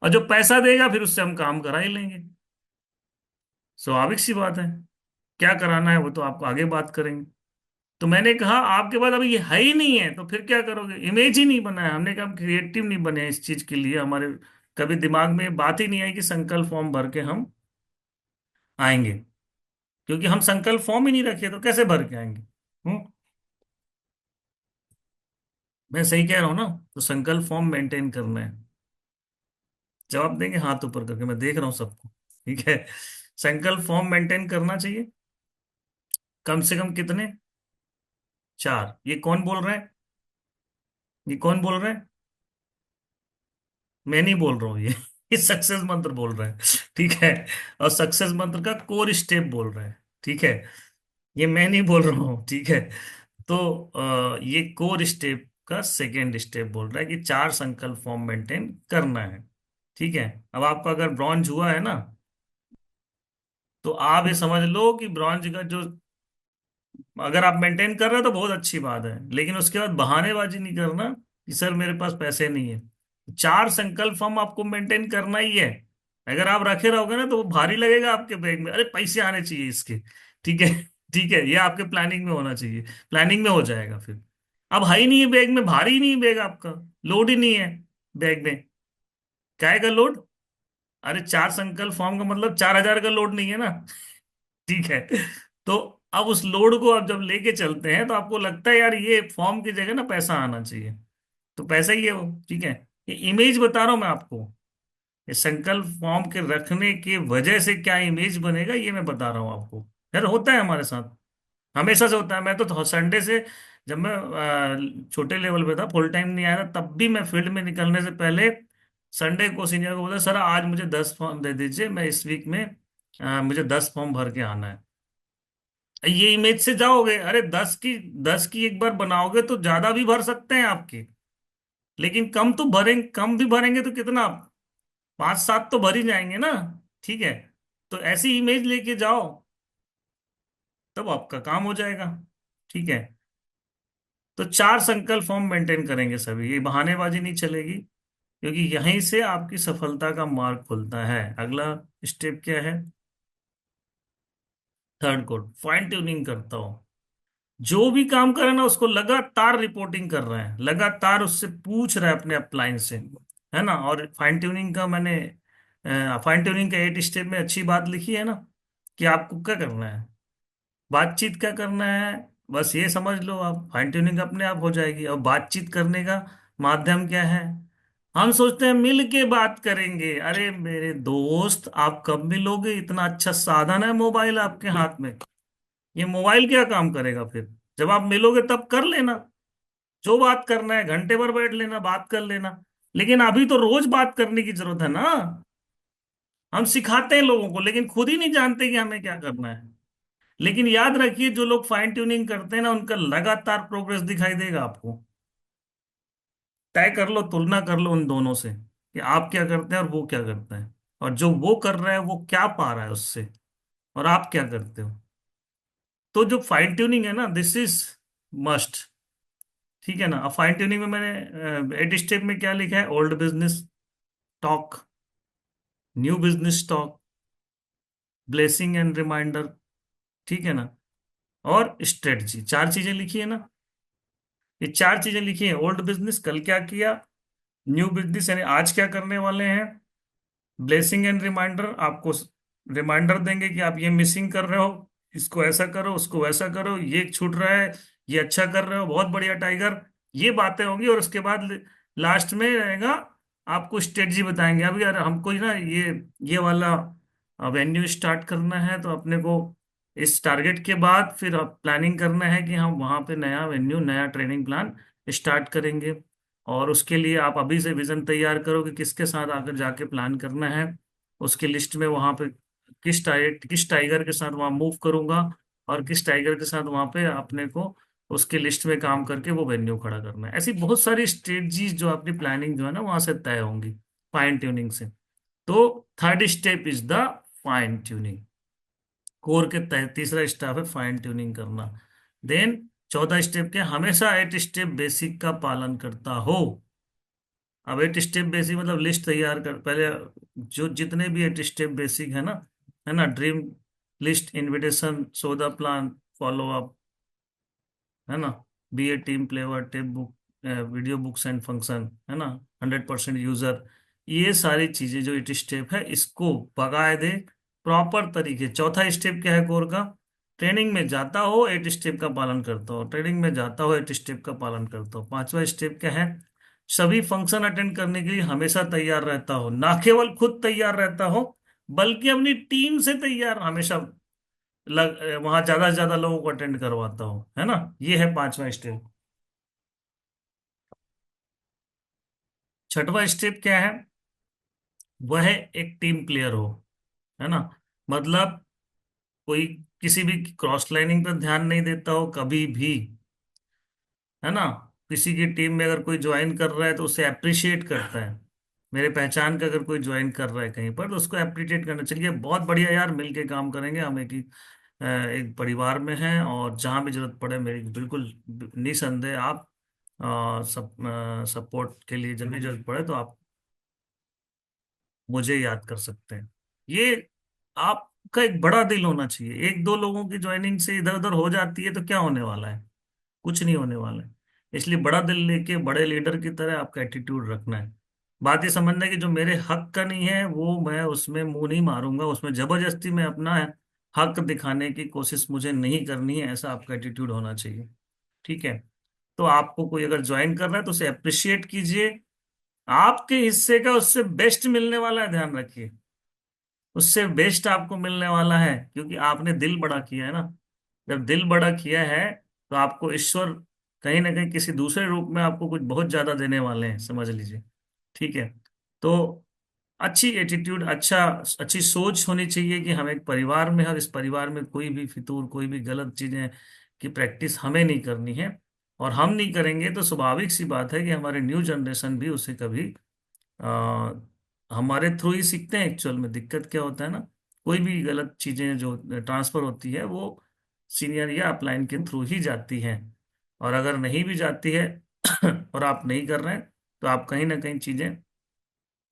और जो पैसा देगा फिर उससे हम काम करा ही लेंगे। स्वाभाविक सी बात है। क्या कराना है वो तो आपको आगे बात करेंगे। तो मैंने कहा आपके पास अभी ये है ही नहीं है तो फिर क्या करोगे? इमेज ही नहीं बना है, हमने कहा क्रिएटिव नहीं बने हैं इस चीज के लिए, हमारे कभी दिमाग में ये बात ही नहीं आई कि संकल्प फॉर्म भर के हम आएंगे। क्योंकि हम संकल्प फॉर्म ही नहीं रखे तो कैसे भर के आएंगे? हम्म। मैं सही कह रहा हूं ना? तो संकल्प फॉर्म मेंटेन करना है। जवाब देंगे हाथ ऊपर करके, मैं देख रहा हूं सबको। ठीक है, संकल्प फॉर्म मेंटेन करना चाहिए। कम से कम कितने? चार। ये कौन बोल रहे हैं? ये कौन बोल रहे हैं? मैं नहीं बोल रहा हूँ ये सक्सेस मंत्र बोल रहा है। ठीक है, और सक्सेस मंत्र का कोर स्टेप बोल रहा है। ठीक है, ये मैं नहीं बोल रहा हूँ। ठीक है, तो ये कोर स्टेप का सेकेंड स्टेप बोल रहा है कि चार संकल्प फॉर्म मेंटेन करना है। ठीक है, अब आपका अगर ब्रॉन्ज हुआ है ना, तो आप ये समझ लो कि ब्रॉन्ज का जो, अगर आप मेंटेन कर रहे हो तो बहुत अच्छी बात है, लेकिन उसके बाद बहानेबाजी नहीं करना कि सर मेरे पास पैसे नहीं है। चार संकल्प हम आपको मेंटेन करना ही है। अगर आप रखे रहोगे ना तो वो भारी लगेगा आपके बैग में, अरे पैसे आने चाहिए इसके। ठीक है, ठीक है, ये आपके प्लानिंग में होना चाहिए, प्लानिंग में हो जाएगा फिर। अब है ही नहीं है बैग में, भारी ही नहीं है बैग आपका, लोड ही नहीं है बैग में, क्या का लोड? अरे चार संकल्प फॉर्म का मतलब 4 हजार का लोड नहीं है ना। ठीक है, तो अब उस लोड को आप जब लेके चलते हैं तो आपको लगता है यार ये फॉर्म की जगह ना पैसा आना चाहिए, तो पैसा ही है वो। ठीक है, ये इमेज बता रहा हूं मैं आपको, ये संकल्प फॉर्म के रखने की वजह से क्या इमेज बनेगा ये मैं बता रहा हूं आपको। यार होता है हमारे साथ, हमेशा से होता है। मैं तो संडे से, जब मैं छोटे लेवल पे था, फुल टाइम नहीं आया था, तब भी मैं फील्ड में निकलने से पहले संडे को सीनियर को बोला, सर आज मुझे 10 फॉर्म दे दीजिए, मैं इस वीक में मुझे 10 फॉर्म भर के आना है। ये इमेज से जाओगे, अरे 10 की एक बार बनाओगे तो ज्यादा भी भर सकते हैं आपकी, लेकिन कम तो भरेंगे, कम भी भरेंगे तो कितना, 5-7 तो भर ही जाएंगे ना। ठीक है, तो ऐसी इमेज लेके जाओ, तब आपका काम हो जाएगा। ठीक है, तो 4 संकल्प फॉर्म मेंटेन करेंगे सभी, ये बहानेबाजी नहीं चलेगी, क्योंकि यहीं से आपकी सफलता का मार्ग खुलता है। अगला स्टेप क्या है? थर्ड कोड, फाइन ट्यूनिंग करता हूं। जो भी काम कर रहे हैं ना, उसको लगातार रिपोर्टिंग कर रहे हैं, लगातार उससे पूछ रहे हैं अपने अपलाइन से, है ना। और फाइन ट्यूनिंग का मैंने, फाइन ट्यूनिंग का 8 स्टेप में अच्छी बात लिखी है ना, कि आपको क्या करना है, बातचीत क्या करना है, बस ये समझ लो आप, फाइन ट्यूनिंग अपने आप हो जाएगी। और बातचीत करने का माध्यम क्या है? हम सोचते हैं मिल के बात करेंगे, अरे मेरे दोस्त आप कब मिलोगे? इतना अच्छा साधन है मोबाइल आपके हाथ में, ये मोबाइल क्या काम करेगा फिर? जब आप मिलोगे तब कर लेना, जो बात करना है घंटे भर बैठ लेना, बात कर लेना। लेकिन अभी तो रोज बात करने की जरूरत है ना। हम सिखाते हैं लोगों को, लेकिन खुद ही नहीं जानते कि हमें क्या करना है। लेकिन याद रखिए, जो लोग फाइन ट्यूनिंग करते हैं ना, उनका लगातार प्रोग्रेस दिखाई देगा आपको। तय कर लो, तुलना कर लो उन दोनों से, कि आप क्या करते हैं और वो क्या करते हैं, और जो वो कर रहा है वो क्या पा रहा है उससे, और आप क्या करते हो। तो जो फाइन ट्यूनिंग है ना, दिस इज मस्ट। ठीक है ना। अब फाइन ट्यूनिंग में मैंने 8 स्टेप में क्या लिखा है? Old business talk, new business talk, blessing and reminder, ठीक है ना, और स्ट्रेटजी। 4 चीजें लिखी है ना। ये 4 चीजें लिखी है, ओल्ड बिजनेस कल क्या किया, न्यू बिजनेस यानी आज क्या करने वाले हैं, ब्लेसिंग एंड रिमाइंडर आपको रिमाइंडर देंगे कि आप ये मिसिंग कर रहे हो, इसको ऐसा करो, उसको वैसा करो, ये छूट रहा है, ये अच्छा कर रहे हो, बहुत बढ़िया टाइगर, ये बातें होंगी। और उसके बाद लास्ट में रहेगा, आपको स्ट्रेटजी बताएंगे। अब यार हमको ही ना ये वाला वेन्यू स्टार्ट करना है, तो अपने को इस टारगेट के बाद फिर प्लानिंग करना है कि हम वहाँ पे नया वेन्यू, नया ट्रेनिंग प्लान स्टार्ट करेंगे। और उसके लिए आप अभी से विजन तैयार करो कि किसके साथ आकर जाके प्लान करना है। उसकी लिस्ट में वहां पे किस टाइगर के साथ वहां मूव करूंगा, और किस टाइगर के साथ वहां पे अपने को उसकी लिस्ट में काम करके वो वेन्यू खड़ा करना है। ऐसी बहुत सारी स्ट्रेटजीज जो अपनी प्लानिंग जो है ना, वहां से तय होंगी फाइन ट्यूनिंग से। तो third step is the fine tuning. Core के तहत तीसरा स्टेप है फाइन ट्यूनिंग करना। देन चौथा स्टेप क्या? हमेशा 8 स्टेप बेसिक का पालन करता हो। अब 8 स्टेप बेसिक मतलब लिस्ट तैयार कर पहले, जो जितने भी 8 स्टेप बेसिक है ना, ड्रीम लिस्ट, इनविटेशन, सौदा प्लान, फॉलो अप, है ना, be a team player, tape book, video books and function, है ना, 100% यूजर, ये सारी चीजें जो 8 स्टेप है, इसको बगाए दे प्रॉपर तरीके। चौथा स्टेप क्या है कोर का? ट्रेनिंग में जाता हो 8 स्टेप का पालन करता हो, ट्रेनिंग में जाता हो 8 स्टेप का पालन करता हो। पांचवा स्टेप क्या है? सभी फंक्शन अटेंड करने के लिए हमेशा तैयार रहता हो, ना केवल खुद तैयार रहता हो, बल्कि अपनी टीम से तैयार हमेशा वहां ज्यादा से ज्यादा लोगों को अटेंड करवाता हो, है ना। ये है पांचवा स्टेप। छठवा स्टेप क्या है? वह एक टीम प्लेयर हो, है ना। मतलब कोई किसी भी क्रॉस लाइनिंग पर ध्यान नहीं देता हो कभी भी, है ना। किसी की टीम में अगर कोई ज्वाइन कर रहा है तो उसे अप्रिशिएट करता है। मेरे पहचान का अगर कोई ज्वाइन कर रहा है कहीं पर, तो उसको अप्रिशिएट करना चाहिए, बहुत बढ़िया यार, मिलके काम करेंगे, हम एक परिवार में हैं, और जहां भी जरूरत पड़े मेरी बिल्कुल निसंदेह आप सपोर्ट के लिए जब भी जरूरत पड़े तो आप मुझे याद कर सकते हैं। ये आपका एक बड़ा दिल होना चाहिए। एक दो लोगों की ज्वाइनिंग से इधर उधर हो जाती है तो क्या होने वाला है? कुछ नहीं होने वाला है। इसलिए बड़ा दिल लेके बड़े लीडर की तरह आपका एटीट्यूड रखना है। बात ये समझना है कि जो मेरे हक का नहीं है वो मैं उसमें मुंह नहीं मारूंगा, उसमें जबरदस्ती में अपना हक दिखाने की कोशिश मुझे नहीं करनी है, ऐसा आपका एटीट्यूड होना चाहिए। ठीक है। तो आपको कोई अगर ज्वाइन कर रहा है तो उसे अप्रिशिएट कीजिए, आपके हिस्से का उससे बेस्ट मिलने वाला है, ध्यान रखिए। उससे बेस्ट आपको मिलने वाला है, क्योंकि आपने दिल बड़ा किया है ना। जब दिल बड़ा किया है तो आपको ईश्वर कहीं ना कहीं किसी दूसरे रूप में आपको कुछ बहुत ज्यादा देने वाले हैं, समझ लीजिए। ठीक है। तो अच्छी एटीट्यूड, अच्छी सोच होनी चाहिए कि हम एक परिवार में, और इस परिवार में कोई भी फितूर, कोई भी गलत चीजें की प्रैक्टिस हमें नहीं करनी है। और हम नहीं करेंगे तो स्वाभाविक सी बात है कि हमारे न्यू जनरेशन भी उसे कभी आ, हमारे थ्रू ही सीखते हैं। एक्चुअल में दिक्कत क्या होता है ना, कोई भी गलत चीजें जो ट्रांसफर होती है वो सीनियर या अपलाइन के थ्रू ही जाती हैं। और अगर नहीं भी जाती है और आप नहीं कर रहे हैं, तो आप कहीं ना कहीं चीजें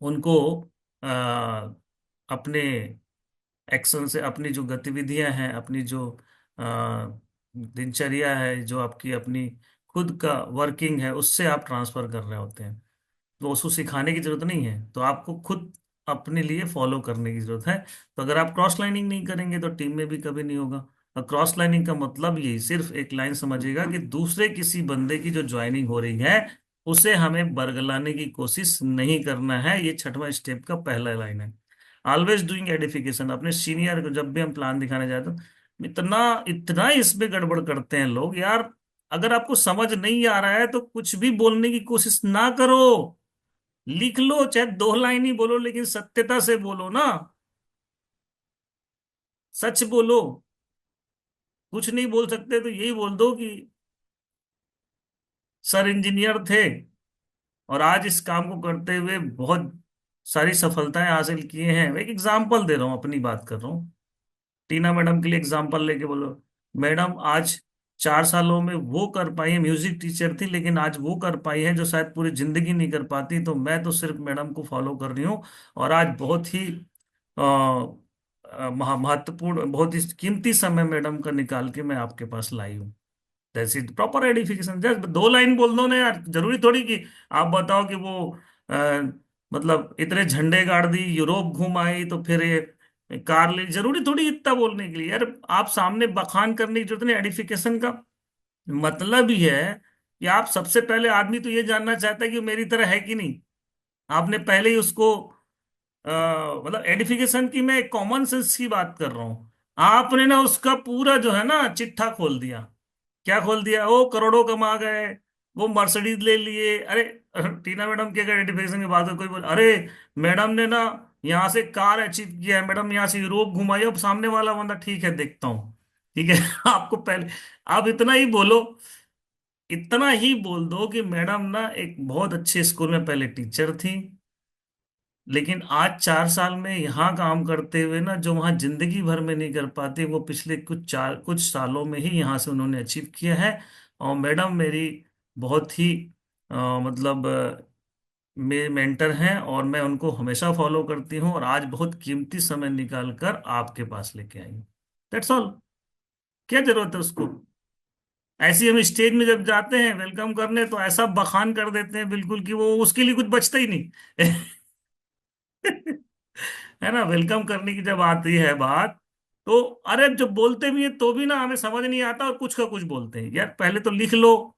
उनको आ, अपने एक्शन से, अपनी जो गतिविधियां हैं, अपनी जो दिनचर्या है, जो आपकी अपनी खुद का वर्किंग है, उससे आप ट्रांसफर कर रहे होते हैं। तो उसको सिखाने की जरूरत नहीं है, तो आपको खुद अपने लिए फॉलो करने की जरूरत है। तो अगर आप क्रॉस लाइनिंग नहीं करेंगे तो टीम में भी कभी नहीं होगा। और क्रॉस लाइनिंग का मतलब यही, सिर्फ एक लाइन समझिएगा कि दूसरे किसी बंदे की जो ज्वाइनिंग हो रही है उसे हमें बरगलाने की कोशिश नहीं करना है। ये छठवां स्टेप का पहला लाइन है। Always doing edification. अपने सीनियर को जब भी हम प्लान दिखाने जाते हैं, इतना इतना इसमें गड़बड़ करते हैं लोग यार। अगर आपको समझ नहीं आ रहा है तो कुछ भी बोलने की कोशिश ना करो। लिख लो, चाहे 2 लाइन ही बोलो, लेकिन सत्यता से बोलो ना। सच बोलो। कुछ नहीं बोल सकते तो यही बोल दो कि सर इंजीनियर थे और आज इस काम को करते हुए बहुत सारी सफलताएं हासिल किए हैं। मैं एक एग्जांपल दे रहा हूँ, अपनी बात कर रहा हूँ। टीना मैडम के लिए एग्जांपल लेके बोलो, मैडम आज 4 सालों में वो कर पाई है, म्यूजिक टीचर थी लेकिन आज वो कर पाई है जो शायद पूरी जिंदगी नहीं कर पाती। तो मैं तो सिर्फ मैडम को फॉलो कर रही हूँ। और आज बहुत ही महत्वपूर्ण, बहुत ही कीमती समय मैडम का निकाल के मैं आपके पास लाई हूँ। That's it, proper edification. Just 2 line बोल दो ना यार, जरूरी थोड़ी कि आप बताओ कि वो आ, मतलब इतने झंडे गाड़ दी, यूरोप घूम आई, तो फिर ये कार ले, जरूरी थोड़ी इतना बोलने के लिए यार। आप सामने बखान करने की जरूरत नहीं। एडिफिकेशन का मतलब ही है कि आप सबसे पहले, आदमी तो ये जानना चाहता है कि वो मेरी तरह है कि नहीं। आपने पहले ही उसको अ, मतलब एडिफिकेशन की, मैं कॉमन सेंस की बात कर रहा हूं। आपने ना उसका पूरा जो है ना चिट्ठा खोल दिया। क्या खोल दिया? वो करोड़ों कमा गए, वो मर्सिडीज ले लिए। अरे टीना मैडम की अगर एडिफिकेशन की बात हो, कोई बोल अरे मैडम ने ना यहाँ से कार अचीव किया है, मैडम यहाँ से यूरोप घुमाई। अब सामने वाला बंदा ठीक है देखता हूँ, ठीक है आपको पहले, आप इतना ही बोलो, इतना ही बोल दो कि मैडम ना एक बहुत अच्छे स्कूल में पहले टीचर थी, लेकिन आज 4 साल में यहाँ काम करते हुए ना जो वहाँ जिंदगी भर में नहीं कर पाते, वो पिछले कुछ सालों में ही यहाँ से उन्होंने अचीव किया है। और मैडम मेरी बहुत ही मतलब मेरे मेंटर हैं, और मैं उनको हमेशा फॉलो करती हूँ, और आज बहुत कीमती समय निकाल कर आपके पास लेके आई हूँ। That's all. क्या जरूरत है उसको? ऐसे ही हम स्टेज में जब जाते हैं वेलकम करने, तो ऐसा बखान कर देते हैं बिल्कुल कि वो उसके लिए कुछ बचता ही नहीं है ना। वेलकम करने की जब आती है बात, तो अरे जब बोलते भी है तो भी ना हमें समझ नहीं आता, और कुछ का कुछ बोलते हैं। यार पहले तो लिख लो।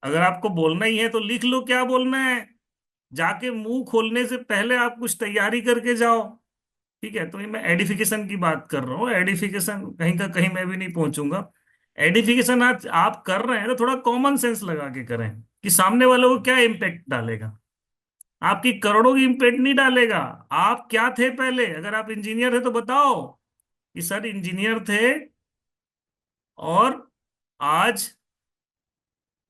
अगर आपको बोलना ही है तो लिख लो क्या बोलना है। जाके मुंह खोलने से पहले आप कुछ तैयारी करके जाओ। ठीक है। तो ये मैं एडिफिकेशन की बात कर रहा हूँ। एडिफिकेशन कहीं का कहीं मैं भी नहीं पहुंचूंगा। एडिफिकेशन आज आप कर रहे हैं तो थोड़ा कॉमन सेंस लगा के करें कि सामने वाले को क्या इम्पेक्ट डालेगा। आपकी करोड़ों की इम्पेक्ट नहीं डालेगा। आप क्या थे पहले? अगर आप इंजीनियर थे तो बताओ कि सर इंजीनियर थे और आज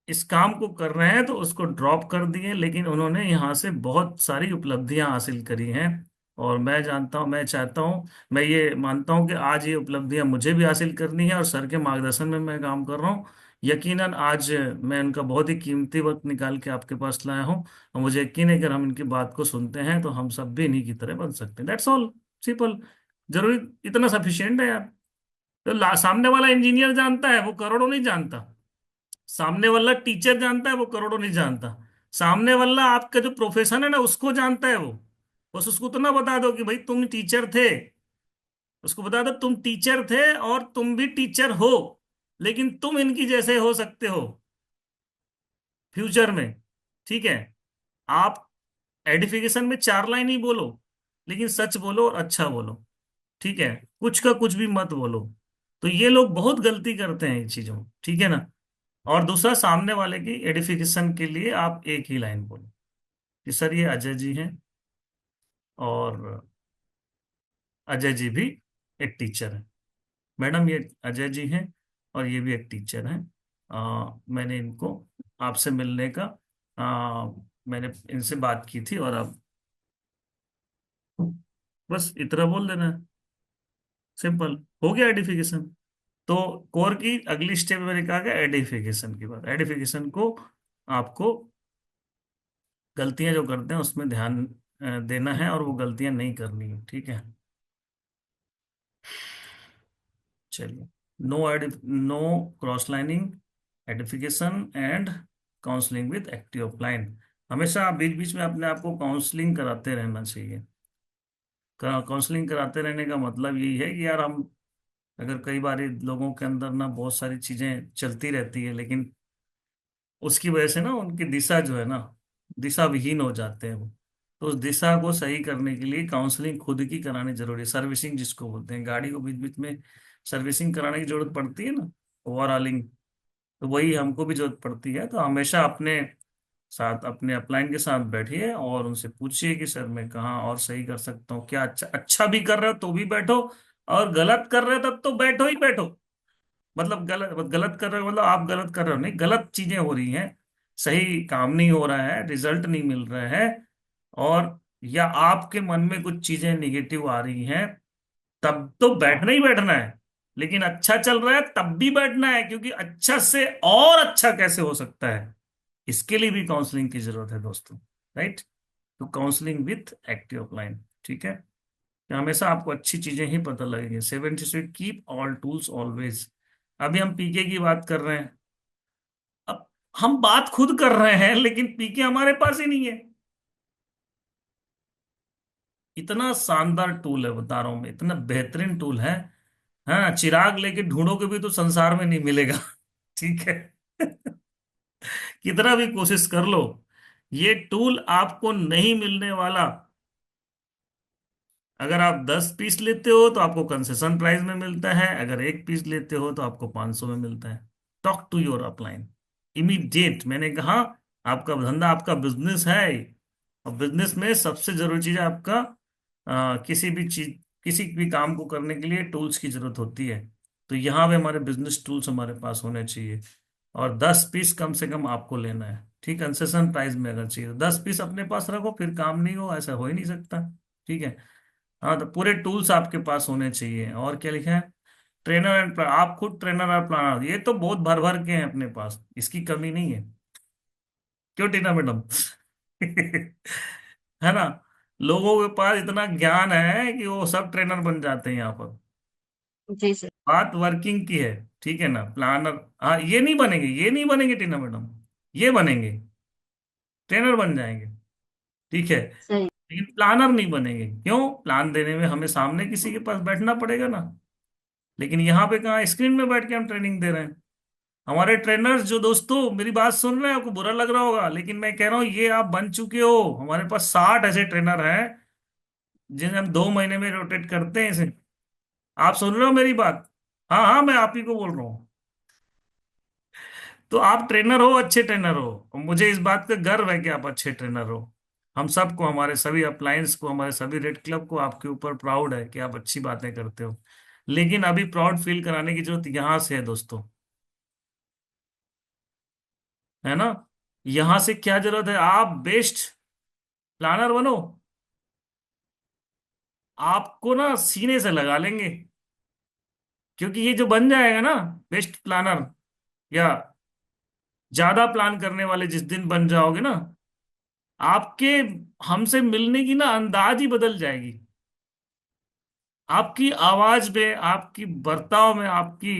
इस काम को कर रहे हैं, तो उसको ड्रॉप कर दिए, लेकिन उन्होंने यहाँ से बहुत सारी उपलब्धियां हासिल करी हैं। और मैं जानता हूँ, मैं चाहता हूँ, मैं ये मानता हूँ कि आज ये उपलब्धियां मुझे भी हासिल करनी है, और सर के मार्गदर्शन में मैं काम कर रहा हूँ। यकीनन आज मैं उनका बहुत ही कीमती वक्त निकाल के आपके पास लाया हूँ, और मुझे यकीन है कि अगर हम इनकी बात को सुनते हैं तो हम सब भी इन्हीं की तरह बन सकते हैं। That's all, simple. जरूरी इतना सफिशियंट है यार। तो सामने वाला इंजीनियर जानता है, वो करोड़ों नहीं जानता। सामने वाला टीचर जानता है, वो करोड़ों नहीं जानता। सामने वाला आपका जो प्रोफेशन है ना उसको जानता है वो। बस उसको तो ना बता दो कि भाई तुम टीचर थे। उसको बता दो तुम टीचर थे और तुम भी टीचर हो, लेकिन तुम इनकी जैसे हो सकते हो फ्यूचर में। ठीक है। आप एडिफिकेशन में 4 लाइन ही बोलो। लेकिन सच बोलो और अच्छा बोलो। ठीक है, कुछ का कुछ भी मत बोलो। तो ये लोग बहुत गलती करते हैं इन चीजों में, ठीक है ना। और दूसरा, सामने वाले की एडिफिकेशन के लिए आप एक ही लाइन बोलो कि सर ये अजय जी हैं, और अजय जी भी एक टीचर है। मैडम ये अजय जी हैं, और ये भी एक टीचर हैं। मैंने इनको आपसे मिलने का, मैंने इनसे बात की थी, और अब बस इतना बोल देना है। सिंपल हो गया एडिफिकेशन। तो कोर की अगली स्टेप मैंने कहा कि एडिफिकेशन की बात, एडिफिकेशन को आपको गलतियां जो करते हैं उसमें ध्यान देना है, और वो गलतियां नहीं करनी है, ठीक है। चलिए, no cross lining, edification and counselling with active offline. हमेशा बीच बीच में अपने आप को काउंसलिंग कराते रहना चाहिए। काउंसलिंग कराते रहने का मतलब यही है कि यार हम, अगर कई बार लोगों के अंदर ना बहुत सारी चीजें चलती रहती है, लेकिन उसकी वजह से ना उनकी दिशा जो है ना, दिशा विहीन हो जाते हैं वो। तो उस दिशा को सही करने के लिए काउंसलिंग खुद की करानी जरूरी है, सर्विसिंग जिसको बोलते हैं, गाड़ी को बीच बीच में सर्विसिंग कराने की जरूरत पड़ती है ना, ओवरऑलिंग। तो वही हमको भी जरूरत पड़ती है। तो हमेशा अपने साथ, अपने अपलाइन के साथ बैठिए और उनसे पूछिए कि सर मैं कहाँ और सही कर सकता हूँ, क्या अच्छा, अच्छा भी कर रहे हो तो भी बैठो, और गलत कर रहे हो तब तो बैठो ही बैठो। मतलब गलत, गलत कर रहे हो मतलब आप गलत कर रहे हो नहीं, गलत चीजें हो रही हैं, सही काम नहीं हो रहा है, रिजल्ट नहीं मिल रहा है, और या आपके मन में कुछ चीजें निगेटिव आ रही हैं, तब तो बैठना ही बैठना है। लेकिन अच्छा चल रहा है तब भी बैठना है, क्योंकि अच्छा से और अच्छा कैसे हो सकता है, इसके लिए भी काउंसलिंग की जरूरत है दोस्तों। राइट। तो काउंसलिंग विथ एक्टिव अपलाइन, ठीक है। कि हमेशा आपको अच्छी चीजें ही पता लगेंगी। 76 कीप ऑल टूल्स ऑलवेज। अभी हम पीके की बात कर रहे हैं। अब हम बात खुद कर रहे हैं, लेकिन पीके हमारे पास ही नहीं है। इतना शानदार टूल है, बता रहा हूं मैं, इतना बेहतरीन टूल है। हाँ, चिराग लेके ढूंढोगे भी तो संसार में नहीं मिलेगा। ठीक है। कितना भी कोशिश कर लो, ये टूल आपको नहीं मिलने वाला। अगर आप 10 पीस लेते हो तो आपको कंसेशन प्राइस में मिलता है, अगर एक पीस लेते हो तो आपको 500 में मिलता है। Talk to your upline immediate. मैंने कहा, आपका धंधा, आपका बिजनेस है, और बिजनेस में सबसे जरूरी चीज है आपका, किसी भी चीज, किसी भी काम को करने के लिए टूल्स की जरूरत होती है। तो यहाँ पे हमारे बिजनेस टूल्स हमारे पास होने चाहिए, और 10 पीस कम से कम आपको लेना है। ठीक, कंसेशन प्राइस में अगर चाहिए तो 10 पीस अपने पास रखो, फिर काम नहीं हो, ऐसा हो ही नहीं सकता। ठीक है। हाँ, तो पूरे टूल्स आपके पास होने चाहिए। और क्या लिखा है, ट्रेनर एंड, आप खुद ट्रेनर और प्लानर, ये तो बहुत भर भर के हैं अपने पास, इसकी कमी नहीं है। क्यों टीना मैडम? है ना। लोगों के पास इतना ज्ञान है कि वो सब ट्रेनर बन जाते हैं यहाँ पर। जी सर। बात वर्किंग की है, ठीक है ना। प्लानर, हाँ, ये नहीं बनेंगे, ये नहीं बनेंगे टीना मैडम, ये बनेंगे, ट्रेनर बन जाएंगे, ठीक है। सही। लेकिन प्लानर नहीं बनेंगे, क्यों? प्लान देने में हमें सामने किसी के पास बैठना पड़ेगा ना। लेकिन यहाँ पे कहाँ, स्क्रीन में बैठ के हम ट्रेनिंग दे रहे हैं। हमारे ट्रेनर्स जो, दोस्तों मेरी बात सुन रहे हैं, आपको बुरा लग रहा होगा, लेकिन मैं कह रहा हूँ ये आप बन चुके हो। हमारे पास 60 ऐसे ट्रेनर हैं जिन्हें हम 2 महीने में रोटेट करते हैं इसे। आप सुन रहे हो मेरी बात? हाँ हाँ, मैं आप ही को बोल रहा हूँ। तो आप ट्रेनर हो, अच्छे ट्रेनर हो, और मुझे इस बात का गर्व है कि आप अच्छे ट्रेनर हो। हम सबको, हमारे सभी अप्लायंस को, हमारे सभी रेड क्लब को आपके ऊपर प्राउड है कि आप अच्छी बातें करते हो। लेकिन अभी प्राउड फील कराने की जरूरत यहां से है दोस्तों, है ना। यहां से क्या जरूरत है, आप बेस्ट प्लानर बनो। आपको ना सीने से लगा लेंगे, क्योंकि ये जो बन जाएगा ना बेस्ट प्लानर, या ज्यादा प्लान करने वाले जिस दिन बन जाओगे ना, आपके हमसे मिलने की ना अंदाज ही बदल जाएगी। आपकी आवाज में, आपकी बर्ताव में, आपकी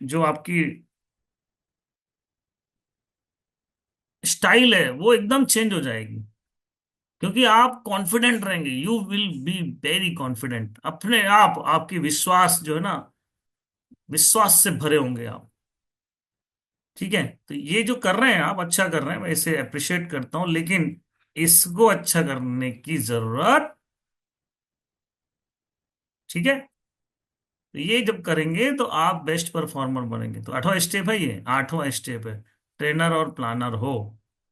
जो आपकी स्टाइल है वो एकदम चेंज हो जाएगी। क्योंकि आप कॉन्फिडेंट रहेंगे, you will be very confident अपने आप, आपकी विश्वास जो है ना, विश्वास से भरे होंगे आप। ठीक है। तो ये जो कर रहे हैं आप, अच्छा कर रहे हैं, मैं इसे अप्रिशिएट करता हूँ। लेकिन इसको अच्छा करने की जरूरत। ठीक है। तो ये जब करेंगे तो आप बेस्ट परफॉर्मर बनेंगे। तो 8वां स्टेप है, ये 8वां स्टेप है, ट्रेनर और प्लानर हो।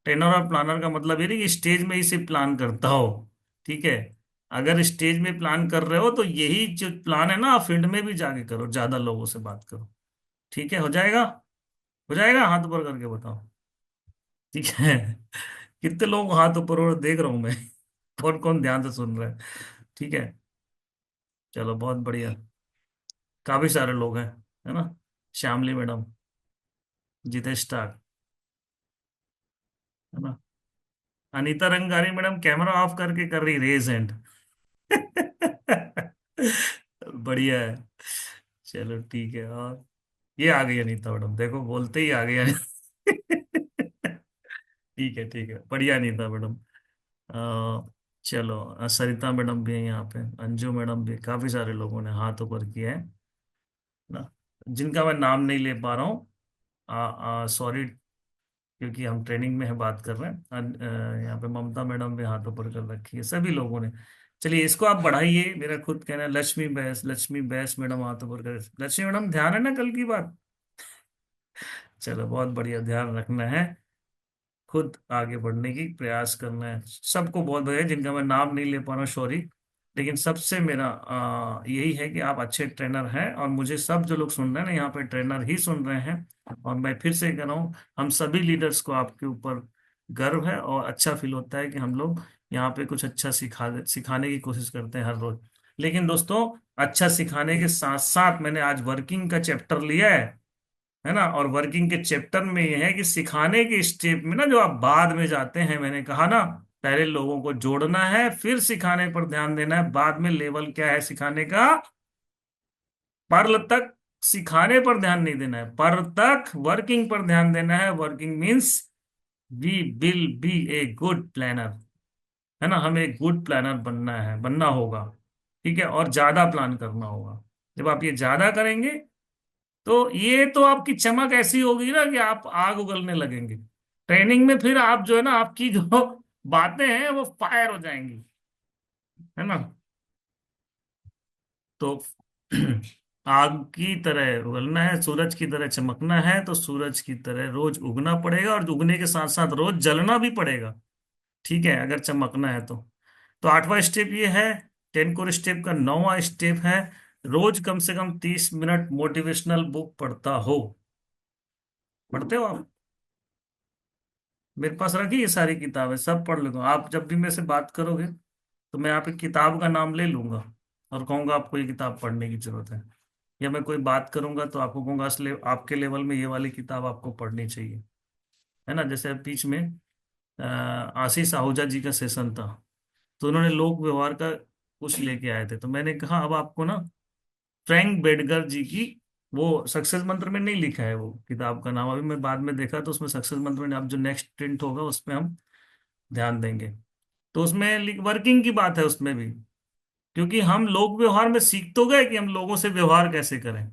ट्रेनर और प्लानर का मतलब ये नहीं कि स्टेज में ही सिर्फ प्लान करता हो। ठीक है। अगर स्टेज में प्लान कर रहे हो तो यही जो प्लान है ना, आप फील्ड में भी जाके करो, ज्यादा लोगों से बात करो। ठीक है, हो जाएगा। हो जाएगा, हाथ ऊपर करके बताओ। ठीक है। कितने लोग हाथ ऊपर और देख रहा हूं मैं। कौन कौन ध्यान से सुन रहे हैं। ठीक है। चलो बहुत बढ़िया। काफी सारे लोग हैं, है ना। श्यामली मैडम, जितेश टाक, है ना। Anita Rangari madam camera off करके कर रही रेज हैंड। बढ़िया है। चलो ठीक है। और ये आ गई अनीता मैडम, देखो बोलते ही आ गई। ठीक है, ठीक है, बढ़िया अनीता मैडम। चलो, सरिता मैडम भी है यहाँ पे, अंजू मैडम भी, काफी सारे लोगों ने हाथ ऊपर किया है ना, जिनका मैं नाम नहीं ले पा रहा हूँ, सॉरी। क्योंकि हम ट्रेनिंग में है, बात कर रहे हैं। यहाँ पे ममता मैडम भी हाथ ऊपर कर रखी है, सभी लोगों ने। चलिए इसको आप बढ़ाइए, मेरा खुद कहना है। लक्ष्मी बैस, लक्ष्मी बैस मैडम हाथ ऊपर कर, लक्ष्मी मैडम ध्यान है ना कल की बात। चलो बहुत बढ़िया, ध्यान रखना है, खुद आगे बढ़ने की प्रयास करना है। सबको बहुत बढ़िया, जिनका मैं नाम नहीं ले पा रहा हूँ, सॉरी। लेकिन सबसे मेरा यही है कि आप अच्छे ट्रेनर हैं, और मुझे सब जो लोग सुन रहे हैं ना यहाँ पे ट्रेनर ही सुन रहे हैं। और मैं फिर से कह रहा हूँ, हम सभी लीडर्स को आपके ऊपर गर्व है, और अच्छा फील होता है कि हम लोग यहाँ पे कुछ अच्छा सिखाने की कोशिश करते हैं हर रोज। लेकिन दोस्तों, अच्छा सिखाने के साथ साथ मैंने आज वर्किंग का चैप्टर लिया है ना। और वर्किंग के चैप्टर में ये है कि सिखाने के स्टेप में ना, जो आप बाद में जाते हैं, मैंने कहा ना, पहले लोगों को जोड़ना है, फिर सिखाने पर ध्यान देना है। बाद में लेवल क्या है सिखाने का, पर तक सिखाने पर ध्यान नहीं देना है, पर तक वर्किंग पर ध्यान देना है। Working means we will be a good planner, है ना। हमें एक गुड प्लानर बनना है, बनना होगा। ठीक है, और ज्यादा प्लान करना होगा। जब आप ये ज्यादा करेंगे, तो ये तो आपकी चमक ऐसी होगी ना कि आप आग उगलने लगेंगे। ट्रेनिंग में फिर आप जो है ना, आपकी जो बातें हैं वो फायर हो जाएंगी, है ना। तो आग की तरह उगलना है, सूरज की तरह चमकना है, तो सूरज की तरह रोज उगना पड़ेगा, और उगने के साथ साथ रोज जलना भी पड़ेगा। ठीक है, अगर चमकना है तो 8वां स्टेप ये है। 10 कोर स्टेप का 9वां स्टेप है, रोज कम से कम 30 मिनट मोटिवेशनल बुक पढ़ता हो। पढ़ते हो आप? मेरे पास रखी ये सारी किताबें, सब पढ़ लूंगा। आप जब भी मेरे से बात करोगे तो मैं आप एक किताब का नाम ले लूंगा, और कहूंगा आपको ये किताब पढ़ने की जरूरत है। या मैं कोई बात करूंगा तो आपको कहूंगा, असले आपके लेवल में ये वाली किताब आपको पढ़नी चाहिए, है ना। जैसे बीच में आशीष आहूजा जी का सेशन था, तो उन्होंने लोक व्यवहार का कुछ लेके आए थे, तो मैंने कहा अब आपको ना, फ्रैंक बेडगर जी की, वो सक्सेस मंत्र में नहीं लिखा है वो किताब का नाम, अभी मैं बाद में देखा तो उसमें सक्सेस मंत्र में, अब जो नेक्स्ट प्रिंट होगा उसमें हम ध्यान देंगे। तो उसमें वर्किंग की बात है उसमें भी, क्योंकि हम लोक व्यवहार में सीख तो गए कि हम लोगों से व्यवहार कैसे करें,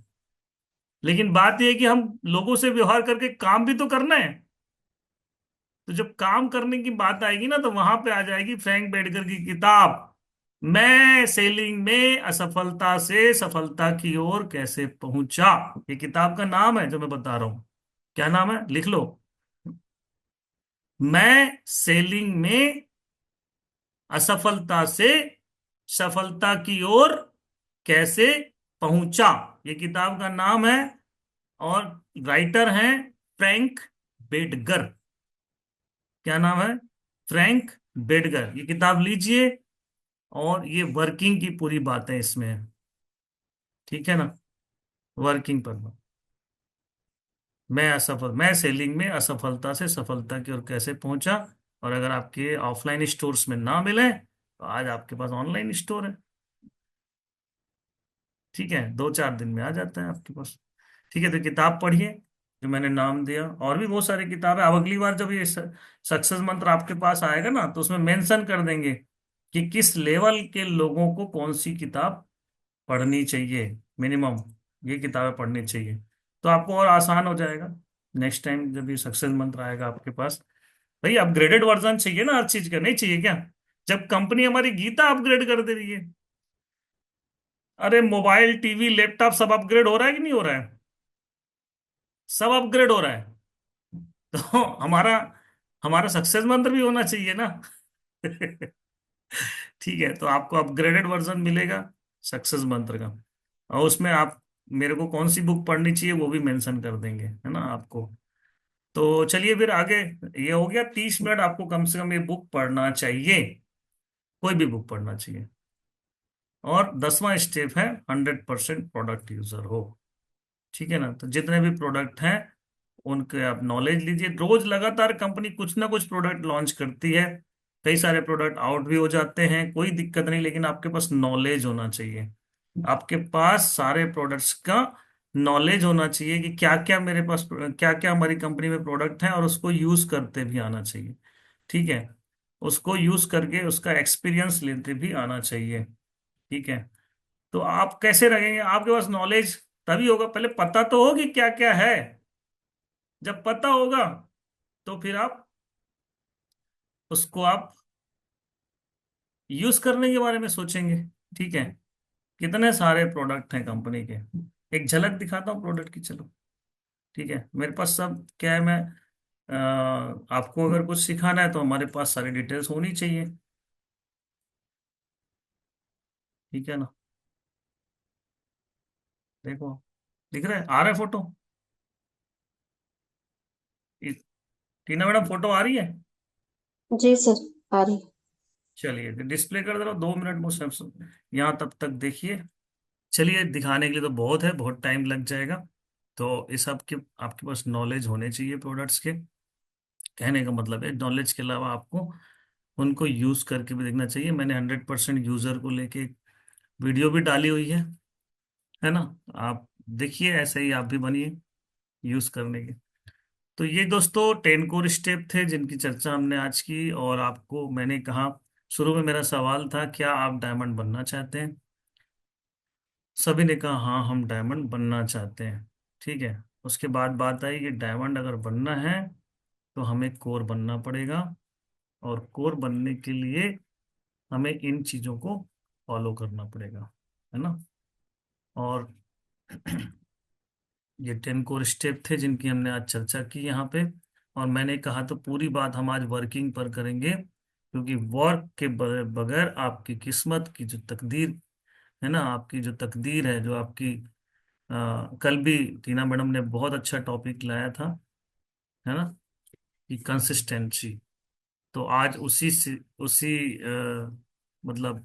लेकिन बात यह है कि हम लोगों से व्यवहार करके काम भी तो करना है। तो जब काम करने की बात आएगी ना, तो वहां पे आ जाएगी फ्रैंक बेडगर की किताब, मैं सेलिंग में असफलता से सफलता की ओर कैसे पहुंचा। ये किताब का नाम है जो मैं बता रहा हूं। क्या नाम है, लिख लो। मैं सेलिंग में असफलता से सफलता की ओर कैसे पहुंचा, ये किताब का नाम है। और राइटर हैं फ्रैंक बेडगर। क्या नाम है? फ्रैंक बेडगर। ये किताब लीजिए, और ये वर्किंग की पूरी बातें इसमें है। ठीक है ना। वर्किंग पर मैं सेलिंग में असफलता से सफलता की ओर कैसे पहुंचा। और अगर आपके ऑफलाइन स्टोर्स में ना मिले, तो आज आपके पास ऑनलाइन स्टोर है। ठीक है, 2-4 दिन में आ जाता है आपके पास। ठीक है, तो किताब पढ़िए जो मैंने नाम दिया, और भी बहुत सारी किताब है। अब अगली बार जब ये सक्सेस मंत्र आपके पास आएगा ना, तो उसमें मेंशन कर देंगे कि किस लेवल के लोगों को कौन सी किताब पढ़नी चाहिए, मिनिमम ये किताबें पढ़नी चाहिए। तो आपको और आसान हो जाएगा नेक्स्ट टाइम जब ये सक्सेस मंत्र आएगा आपके पास। भाई अपग्रेडेड वर्जन चाहिए ना हर चीज का, नहीं चाहिए क्या? जब कंपनी हमारी गीता अपग्रेड कर दे रही है। अरे मोबाइल टीवी लैपटॉप सब अपग्रेड हो रहा है कि नहीं हो रहा है? सब अपग्रेड हो रहा है। तो हमारा हमारा सक्सेस मंत्र भी होना चाहिए ना। ठीक है, तो आपको अपग्रेडेड वर्जन मिलेगा सक्सेस मंत्र का। और उसमें आप मेरे को कौन सी बुक पढ़नी चाहिए वो भी मेंशन कर देंगे, है ना आपको। तो चलिए फिर आगे। ये हो गया 30 मिनट आपको कम से कम ये बुक पढ़ना चाहिए, कोई भी बुक पढ़ना चाहिए। और 10वां स्टेप है 100% प्रोडक्ट यूजर हो। ठीक है ना, तो जितने भी प्रोडक्ट हैं उनके आप नॉलेज लीजिए। रोज लगातार कंपनी कुछ ना कुछ प्रोडक्ट लॉन्च करती है, कई सारे प्रोडक्ट आउट भी हो जाते हैं, कोई दिक्कत नहीं, लेकिन आपके पास नॉलेज होना चाहिए। आपके पास सारे प्रोडक्ट्स का नॉलेज होना चाहिए कि क्या क्या मेरे पास, क्या क्या हमारी कंपनी में प्रोडक्ट है, और उसको यूज करते भी आना चाहिए। ठीक है, उसको यूज करके उसका एक्सपीरियंस लेते भी आना चाहिए। ठीक है, तो आप कैसे रहेंगे? आपके पास नॉलेज तभी होगा, पहले पता तो हो कि क्या क्या है। जब पता होगा तो फिर आप उसको आप यूज करने के बारे में सोचेंगे। ठीक है, कितने सारे प्रोडक्ट हैं कंपनी के, एक झलक दिखाता हूँ प्रोडक्ट की, चलो। ठीक है, मेरे पास सब क्या है, मैं आपको अगर कुछ सिखाना है तो हमारे पास सारी डिटेल्स होनी चाहिए। ठीक है ना, देखो, दिख रहा है, आ रहा है फोटो? इस- टीना मैडम फोटो आ रही है? जी सर, आ रही। चलिए डिस्प्ले कर दे रहा हूँ, 2 मिनट मुझसे यहाँ तब तक देखिए। चलिए, दिखाने के लिए तो बहुत है, बहुत टाइम लग जाएगा। तो इस सब के आपके पास नॉलेज होने चाहिए प्रोडक्ट्स के। कहने का मतलब है नॉलेज के अलावा आपको उनको यूज करके भी देखना चाहिए। मैंने 100% यूजर को लेके एक वीडियो भी डाली हुई है ना। आप देखिए, ऐसे ही आप भी बनिए यूज करने के। तो ये दोस्तों 10 कोर स्टेप थे जिनकी चर्चा हमने आज की। और आपको मैंने कहा, शुरू में मेरा सवाल था, क्या आप डायमंड बनना चाहते हैं? सभी ने कहा हाँ, हम डायमंड बनना चाहते हैं। ठीक है, उसके बाद बात आई कि डायमंड अगर बनना है तो हमें कोर बनना पड़ेगा, और कोर बनने के लिए हमें इन चीजों को फॉलो करना पड़ेगा, है ना। और ये 10 कोर स्टेप थे जिनकी हमने आज चर्चा की यहाँ पे। और मैंने कहा तो पूरी बात हम आज वर्किंग पर करेंगे, क्योंकि वर्क के बगैर आपकी किस्मत की जो तकदीर है ना, आपकी जो तकदीर है, जो आपकी कल भी टीना मैडम ने बहुत अच्छा टॉपिक लाया था, है ना, कि कंसिस्टेंसी। तो आज उसी से उसी मतलब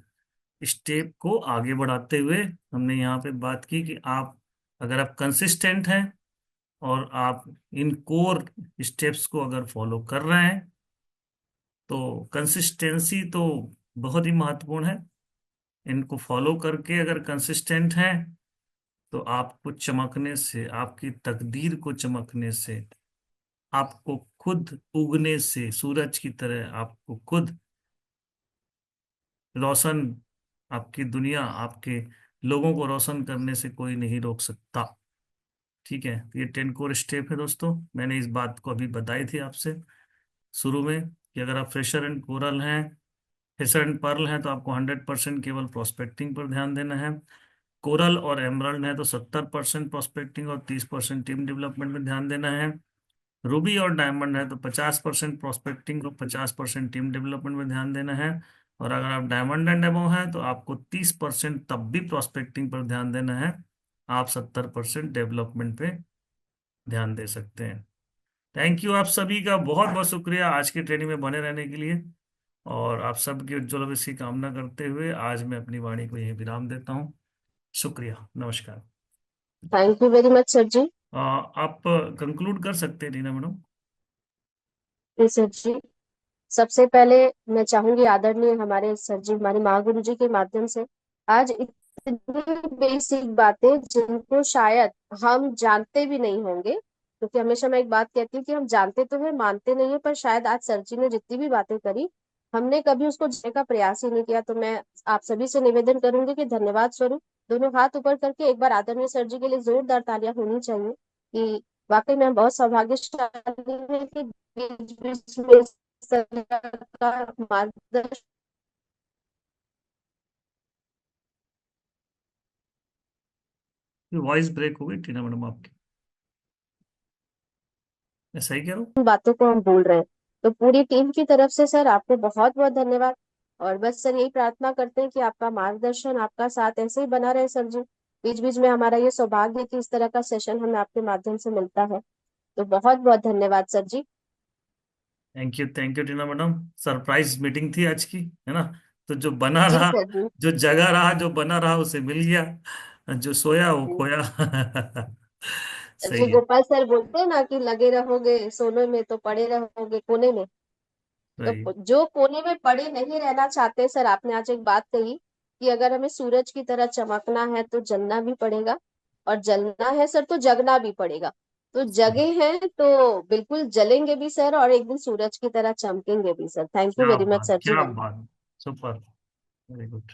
स्टेप को आगे बढ़ाते हुए हमने यहाँ पे बात की कि आप, अगर आप कंसिस्टेंट हैं और आप इन कोर स्टेप्स को अगर फॉलो कर रहे हैं, तो कंसिस्टेंसी तो बहुत ही महत्वपूर्ण है। इनको फॉलो करके अगर कंसिस्टेंट हैं तो आपको चमकने से, आपकी तकदीर को चमकने से, आपको खुद उगने से, सूरज की तरह आपको खुद रोशन, आपकी दुनिया, आपके लोगों को रोशन करने से कोई नहीं रोक सकता। ठीक है, तो ये 10 कोर स्टेप है दोस्तों। मैंने इस बात को अभी बताई थी आपसे शुरू में, कि अगर आप फ्रेशर एंड कोरल हैं, फ्रेशर एंड पर्ल हैं, तो आपको 100% केवल प्रोस्पेक्टिंग पर ध्यान देना है। कोरल और एमरल्ड है तो 70% प्रोस्पेक्टिंग और 30% टीम डेवलपमेंट में ध्यान देना है। रूबी और डायमंड है तो 50% प्रोस्पेक्टिंग और 50% टीम डेवलपमेंट में ध्यान देना है। और अगर आप डायमंड एंड एबो हैं तो आपको 30% तब भी प्रोस्पेक्टिंग पर ध्यान देना है। आप 70% डेवलपमेंट पे ध्यान दे सकते हैं। थैंक यू, आप सभी का बहुत बहुत शुक्रिया आज की ट्रेनिंग में बने रहने के लिए। और आप सबकी उज्ज्वल भविष्य की कामना करते हुए आज मैं अपनी वाणी को यहीं विराम देता हूँ। शुक्रिया, नमस्कार। Thank you very much sir ji. आप कंक्लूड कर सकते हैं टीना मैडम। जी सर जी, सबसे पहले मैं चाहूंगी आदरणीय हमारे सर जी, हमारे महागुरु जी के माध्यम से आज इतनी बेसिक बातें जिनको शायद हम जानते भी नहीं होंगे, क्योंकि हमेशा मैं एक बात कहती हूँ कि हम जानते तो है, मानते नहीं है, पर शायद आज सर जी ने जितनी भी बातें करी हमने कभी उसको जानने का प्रयास ही नहीं किया। तो मैं आप सभी से निवेदन करूंगी कि धन्यवाद स्वरूप दोनों हाथ ऊपर करके एक बार आदरणीय सर जी के लिए जोरदार तालियां होनी चाहिए कि वाकई में हम बहुत सौभाग्यशाली हैं कि बीच बीच में तरह का मार्गदर्शन। वॉइस ब्रेक हो गई टीना मैडम आपकी। मैं सही कह रहा हूँ? बातों को हम बोल रहे हैं। तो पूरी टीम की तरफ से सर आपको बहुत बहुत धन्यवाद। और बस सर यही प्रार्थना करते हैं कि आपका मार्गदर्शन, आपका साथ ऐसे ही बना रहे सर जी। बीच बीच में हमारा ये सौभाग्य है कि इस तरह का सेशन हमें आपके माध्यम से मिलता है। तो बहुत बहुत धन्यवाद sir ji. Thank you Tina madam. Surprise meeting थी आज की, है ना? तो जो बना जी रहा, सर जी। जो जगा रहा, जो बना रहा उसे मिल गया, जो सोया वो खोया। जी सही है। गोपाल सर बोलते हैं ना कि लगे रहोगे सोने में तो पड़े रहोगे कोने में। सही। तो जो कोने में पड़े नहीं रहना चाहते सर, आपने आज एक बात कही कि अगर हमें सूरज की तरह चमकना है तो जलना भी पड़ेगा, और जलना है सर तो जगना भी पड़ेगा। तो जगे हैं तो बिल्कुल जलेंगे भी सर, और एक दिन सूरज की तरह चमकेंगे भी सर। थैंक यू क्या वेरी मच बात, सर जी। क्या बात। सुपर। Very good.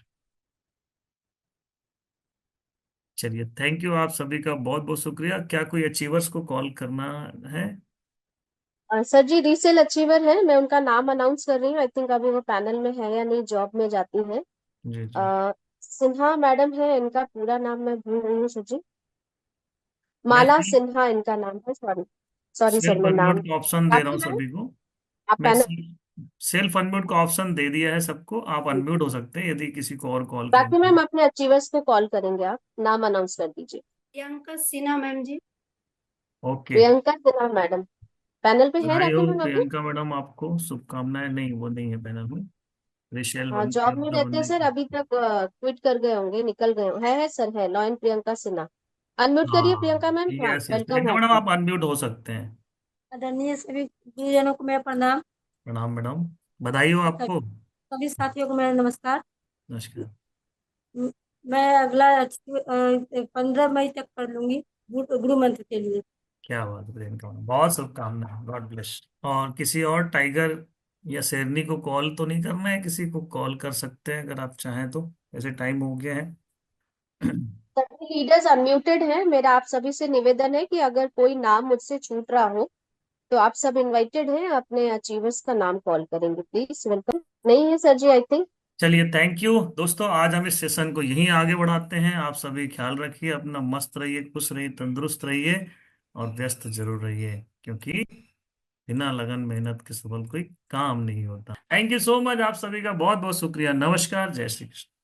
चलिए, थैंक यू आप सभी का बहुत बहुत शुक्रिया। क्या कोई अचीवर्स को कॉल करना है? सर जी रीसेल अचीवर है, मैं उनका नाम अनाउंस कर रही हूँ। आई थिंक अभी वो पैनल में है या नहीं, जॉब में जाती है। जी जी। अ, सिन्हा मैडम है, इनका पूरा नाम मैं भूल रही हूँ सर जी। मैं माला सिन्हा इनका नाम है, सॉरी। सॉरी सर सेल्फ मैं अनम्यूट नाम। का ऑप्शन दे रहा हूँ बाकी मैं सभी को। आप मैं पैनल। सेल्फ अनम्यूट का ऑप्शन दे दिया है सबको, आप अनम्यूट हो सकते हैं यदि किसी को और कॉल बाकी करना है। मैम अपने अचीवर्स को कॉल करेंगे, आप नाम अनाउंस कर दीजिए। Priyanka Sinha ma'am ji. Okay. Priyanka Sinha madam panel पे है, बधाई हो राखी मैम अभी। प्रियंका मैडम, आपको शुभकामनाएं। नहीं, वो नहीं है पैनल में। रेशेल हाँ बन जॉब में रहते हैं बनने सर, की। अभी तक क्विट कर गए होंगे, निकल गए है सर, है लॉयन प्रियंका सिन्हा। अनम्यूट करिए हाँ, प्रियंका मैम, हाँ यस यस, वेलकम प्रियंका है मैडम आपका। आप अनम्यूट हो सकते हैं। आदरणीय सभी गुरुजनों को मेरा प्रणाम। प्रणाम मैडम। बधाई हो सभी आपको। सभी साथियों को मेरा नमस्कार। नमस्कार। म- मैं अगला 15 मई तक कर लूंगी गुरु मंत्र के लिए। क्या बात है प्रियंका मैडम, बहुत शुभकामनाएं, गॉड ब्लेस। और किसी और टाइगर या शेरनी को कॉल तो नहीं करना है? किसी को कॉल कर सकते हैं अगर आप चाहें तो, ऐसे टाइम हो गया है। सभी लीडर्स अनम्यूटेड हैं, मेरा आप सभी से निवेदन है कि अगर कोई नाम मुझसे छूट रहा हो तो आप सब इनवाइटेड हैं, अपने अचीवर्स का नाम कॉल करेंगे प्लीज। वेलकम नहीं है सर जी आई थिंक। चलिए, थैंक यू दोस्तों, आज हम इस सेशन को यहीं आगे बढ़ाते हैं। आप सभी ख्याल रखिए अपना, मस्त रहिए, खुश रहिए, तंदुरुस्त रहिए, और व्यस्त जरूर रहिए, क्योंकि बिना लगन मेहनत के सफल कोई काम नहीं होता। थैंक यू सो मच, आप सभी का बहुत बहुत शुक्रिया। नमस्कार, जय श्री कृष्ण।